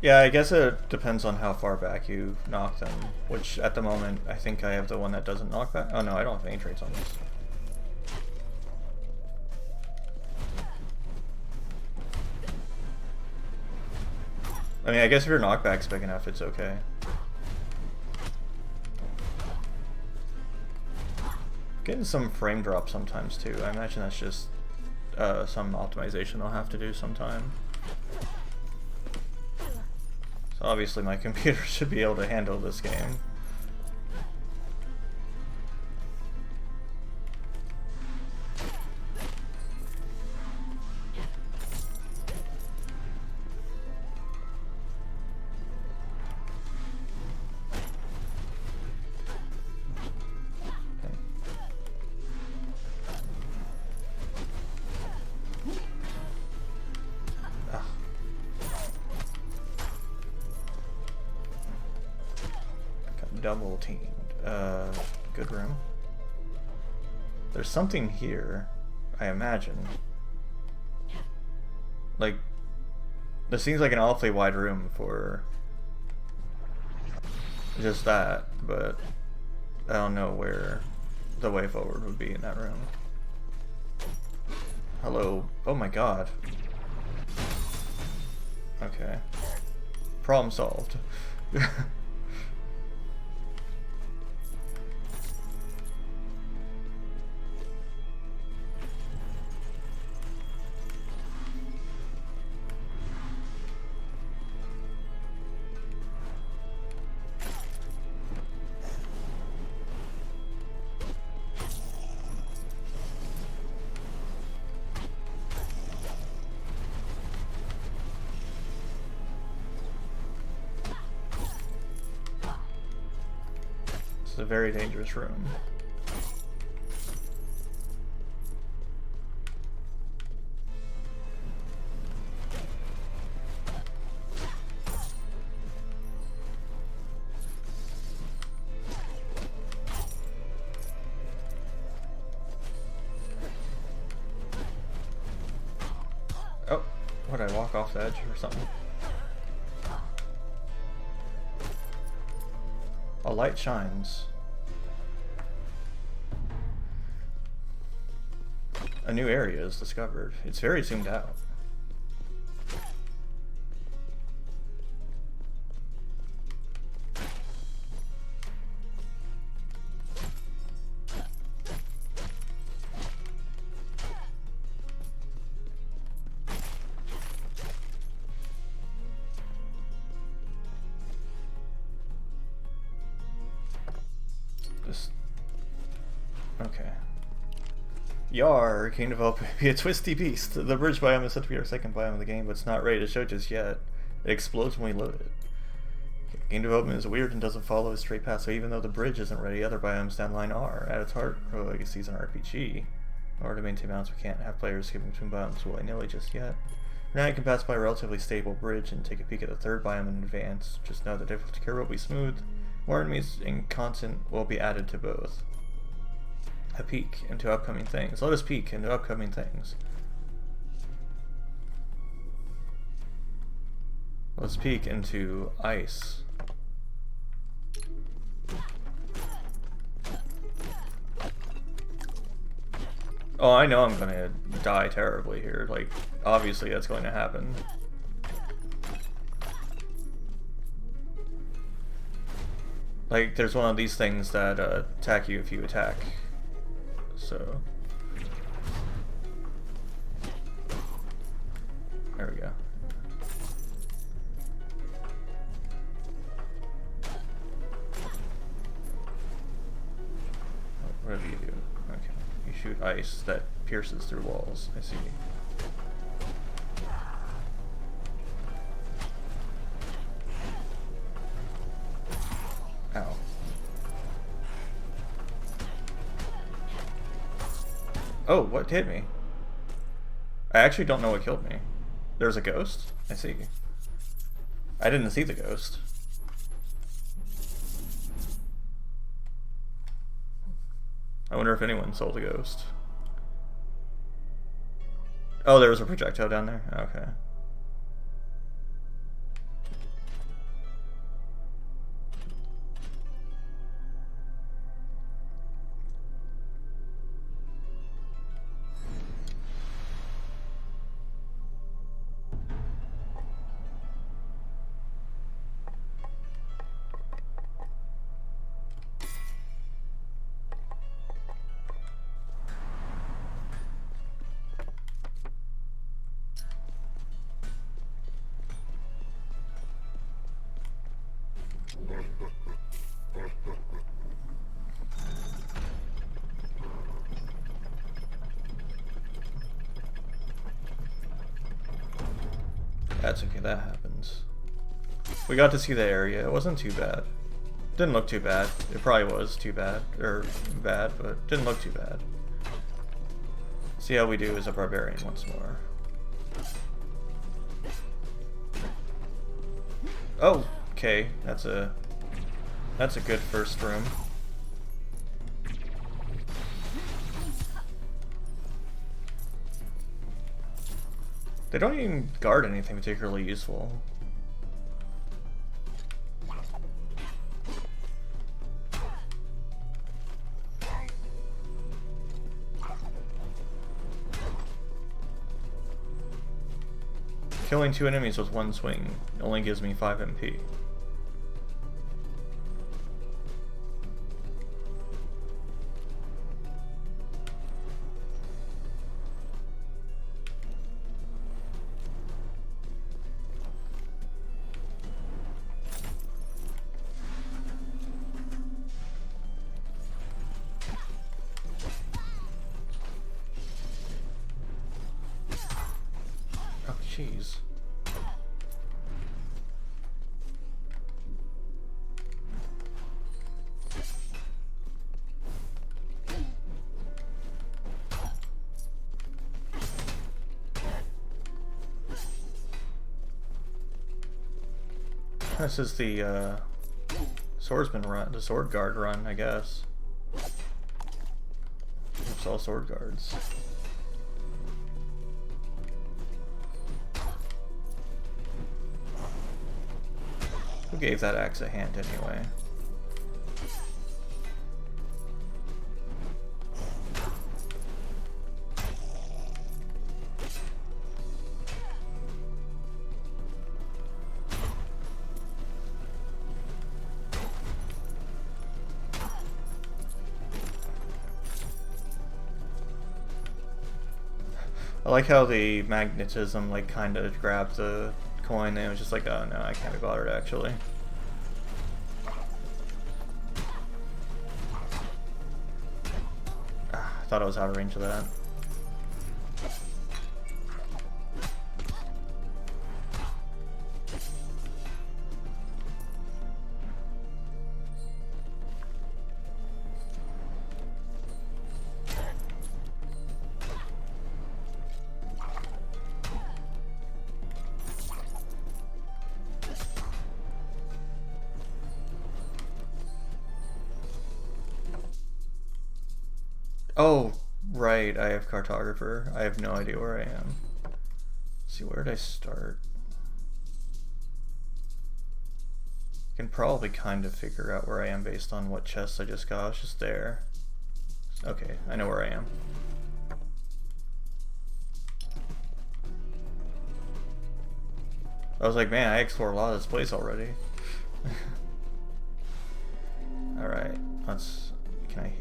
Yeah, I guess it depends on how far back you knock them, which at the moment I think I have the one that doesn't knock back. Oh no, I don't have any traits on this. I mean, I guess if your knockback's big enough, it's okay. Getting some frame drop sometimes too. I imagine that's just some optimization I'll have to do sometime. So obviously my computer should be able to handle this game. Double teamed. Good room. There's something here, I imagine. Like, this seems like an awfully wide room for just that, but I don't know where the way forward would be in that room. Hello. Oh my god. Okay. Problem solved. It's a very dangerous room. Oh, would I walk off the edge or something? A light shines. A new area is discovered. It's very zoomed out. Okay. Yar, King Develop be a twisty beast. The bridge biome is said to be our second biome of the game, but it's not ready to show just yet. It explodes when we load it. Game development is weird and doesn't follow a straight path, so even though the bridge isn't ready, other biomes down the line are. At its heart, Pro Legacy is an RPG. In order to maintain balance, we can't have players skipping between biomes willy-nilly just yet. Now you can pass by a relatively stable bridge and take a peek at the third biome in advance. Just know the difficulty curve will be smooth. More enemies and content will be added to both. A peek into upcoming things. Let us peek into upcoming things. Let's peek into ice. Oh, I know I'm gonna die terribly here. Like, obviously that's going to happen. Like, there's one of these things that attack you if you attack. So there we go. What do you do? Okay, you shoot ice that pierces through walls. I see. Ow. Oh, what hit me? I actually don't know what killed me. There's a ghost? I see. I didn't see the ghost. I wonder if anyone sold a ghost. Oh, there was a projectile down there? Okay. That's okay, that happens. We got to see the area. It wasn't too bad. Didn't look too bad. It probably was too bad, or bad, but didn't look too bad. See how we do as a barbarian once more. Oh, okay. That's a good first room. They don't even guard anything particularly useful. Killing 2 enemies with 1 swing only gives me 5 MP. Oh, jeez. This is the swordsman run, the sword guard run, I guess. It's all sword guards. Who gave that axe a hand anyway? I like how the magnetism like kind of grabbed the coin and it was just like, oh no, I can't be bothered actually. I thought I was out of range of that. Oh, right, I have cartographer. I have no idea where I am. Let's see, where did I start? I can probably kind of figure out where I am based on what chests I just got. I was just there. Okay, I know where I am. I was like, man, I explored a lot of this place already. Alright, let's...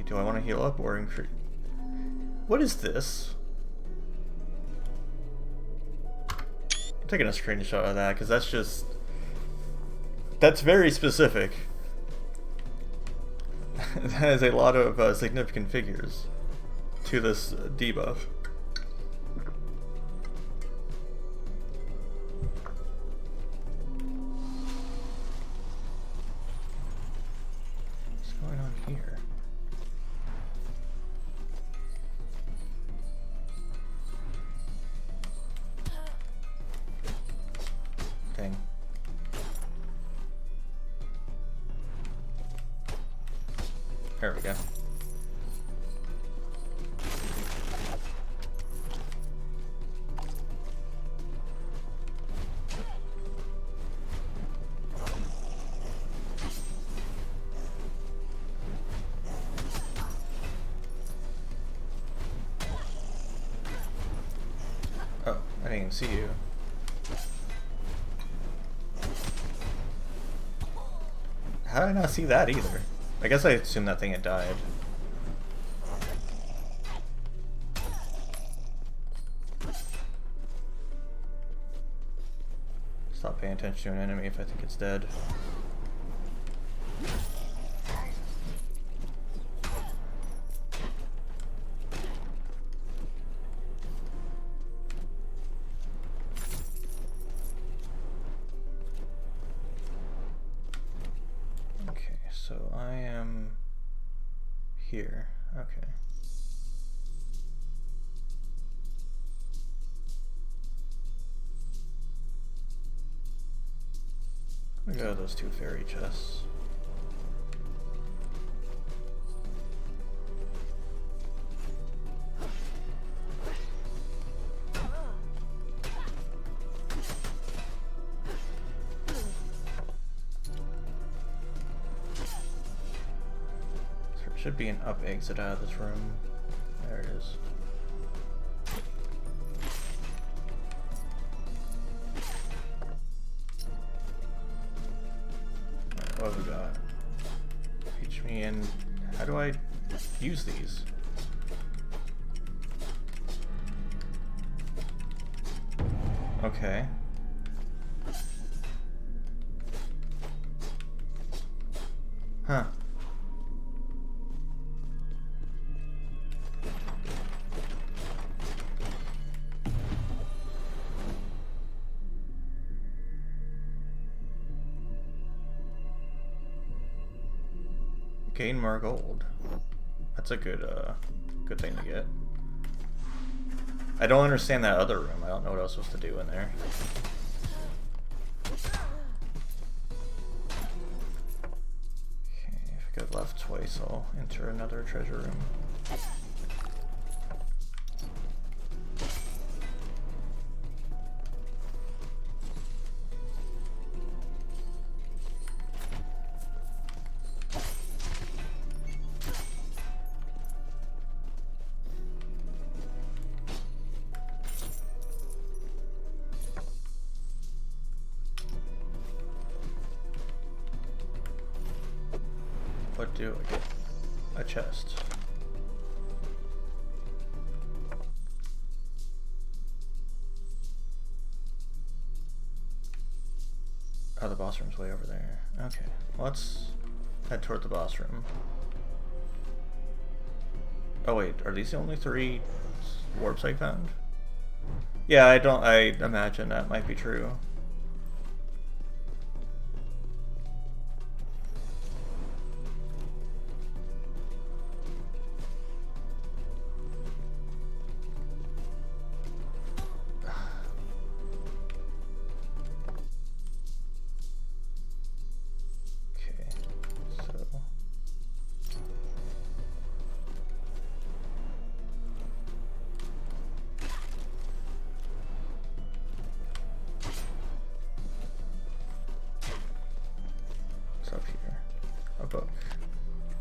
do I want to heal up or increase? What is this? I'm taking a screenshot of that because that's just... that's very specific. That is a lot of significant figures to this debuff. What's going on here? Dang. There we go. Oh, I didn't even see you. How did I not see that either? I guess I assumed that thing had died. Stop paying attention to an enemy if I think it's dead. So I am here. Okay. I'm gonna go to those 2 fairy chests. Should be an up exit out of this room. There it is. Alright, what have we got? Teach me in. How do I use these? Okay. Huh. Gain more gold. That's a good good thing to get. I don't understand that other room. I don't know what I was supposed to do in there. Okay, if I go left twice, I'll enter another treasure room. What do I get? A chest. Oh, the boss room's way over there. Okay, let's head toward the boss room. Oh wait, are these the only 3 warps I found? Yeah, I imagine that might be true. Up here. A book.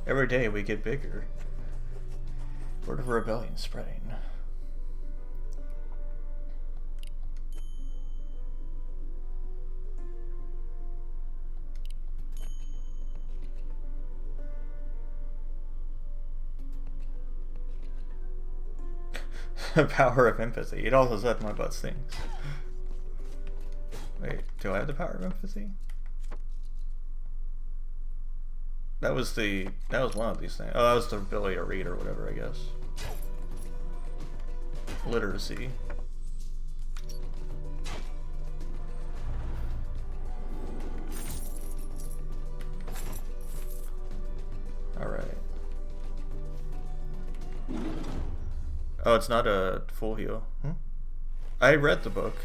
Every day we get bigger. Word of rebellion spreading. Power of empathy. It also said my butt stinks. Wait, do I have the power of empathy? That was one of these things. Oh, that was the ability to read or whatever, I guess. Literacy. Alright. Oh, it's not a full heal. I read the book.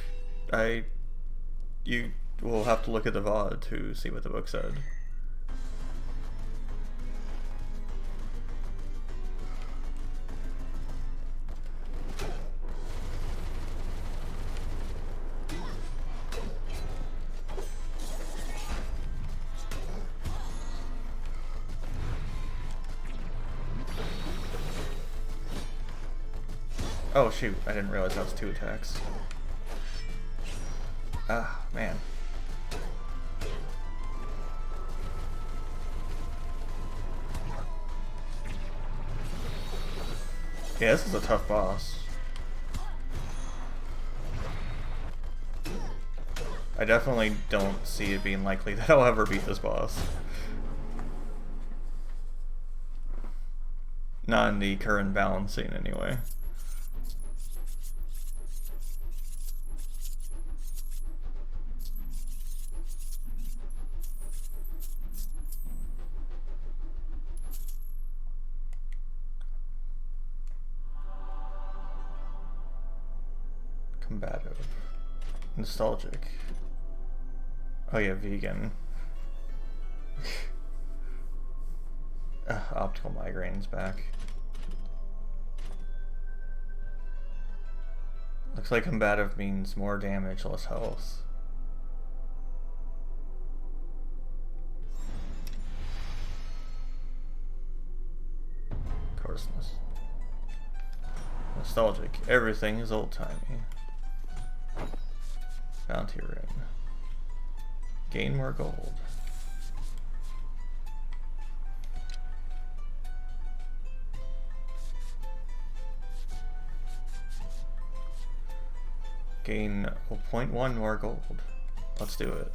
You will have to look at the VOD to see what the book said. Oh shoot, I didn't realize that was 2 attacks. Ah, man. Yeah, this is a tough boss. I definitely don't see it being likely that I'll ever beat this boss. Not in the current balancing, anyway. Combative. Nostalgic. Oh yeah, vegan. Optical migraines back. Looks like combative means more damage, less health. Christmas. Nostalgic. Everything is old-timey. Bounty ring. Gain more gold. Gain 0.1 more gold. Let's do it.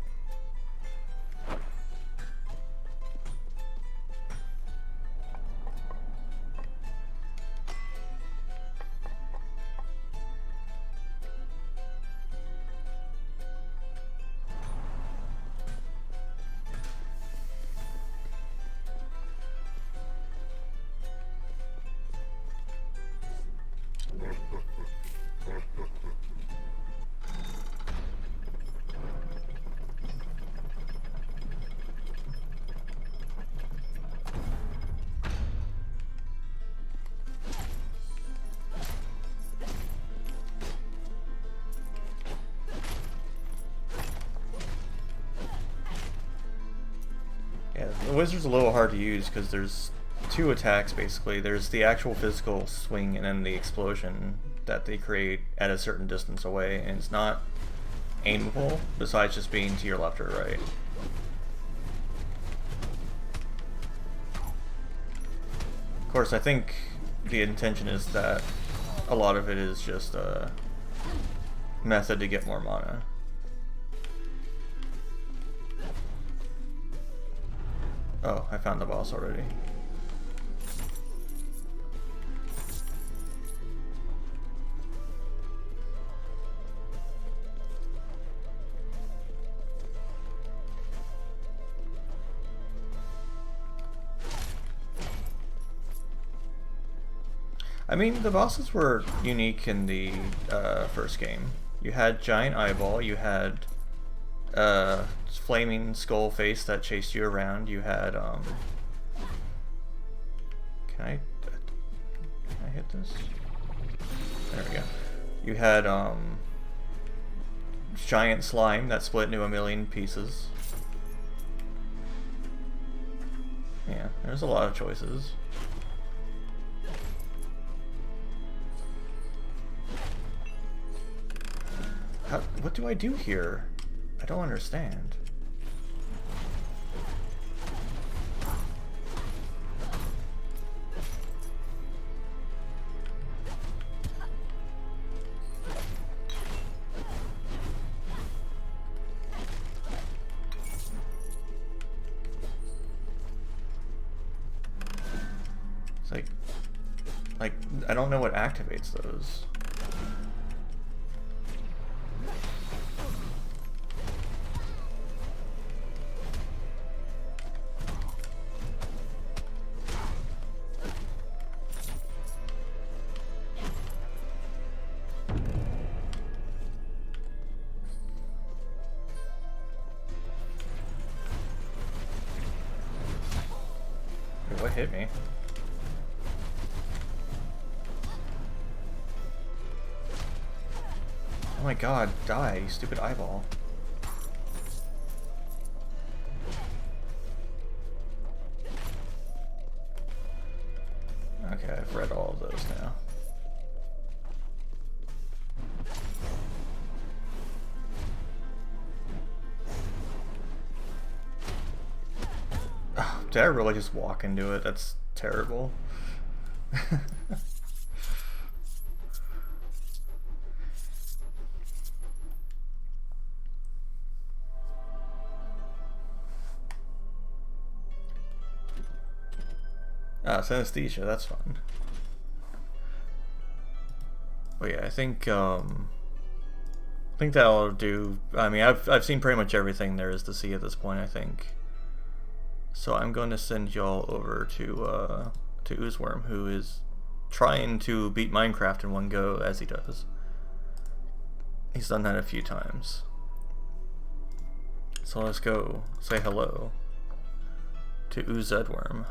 The wizard's a little hard to use because there's two attacks basically. There's the actual physical swing and then the explosion that they create at a certain distance away, and it's not aimable besides just being to your left or right. Of course, I think the intention is that a lot of it is just a method to get more mana. Oh, I found the boss already. I mean, the bosses were unique in the first game. You had Giant Eyeball, you had flaming skull face that chased you around. You had can I hit this? There we go. You had giant slime that split into a million pieces. Yeah, there's a lot of choices. What do I do here? I don't understand. It's like I don't know what activates those. What hit me? Oh my god, die, you stupid eyeball. Okay, I've read all of those now. Did I really just walk into it? That's terrible. Ah, synesthesia, that's fun. Oh yeah, I think that'll do. I mean, I've seen pretty much everything there is to see at this point, I think. So I'm going to send y'all over to Oozeworm, who is trying to beat Minecraft in one go, as he does. He's done that a few times. So let's go say hello to Oozedworm.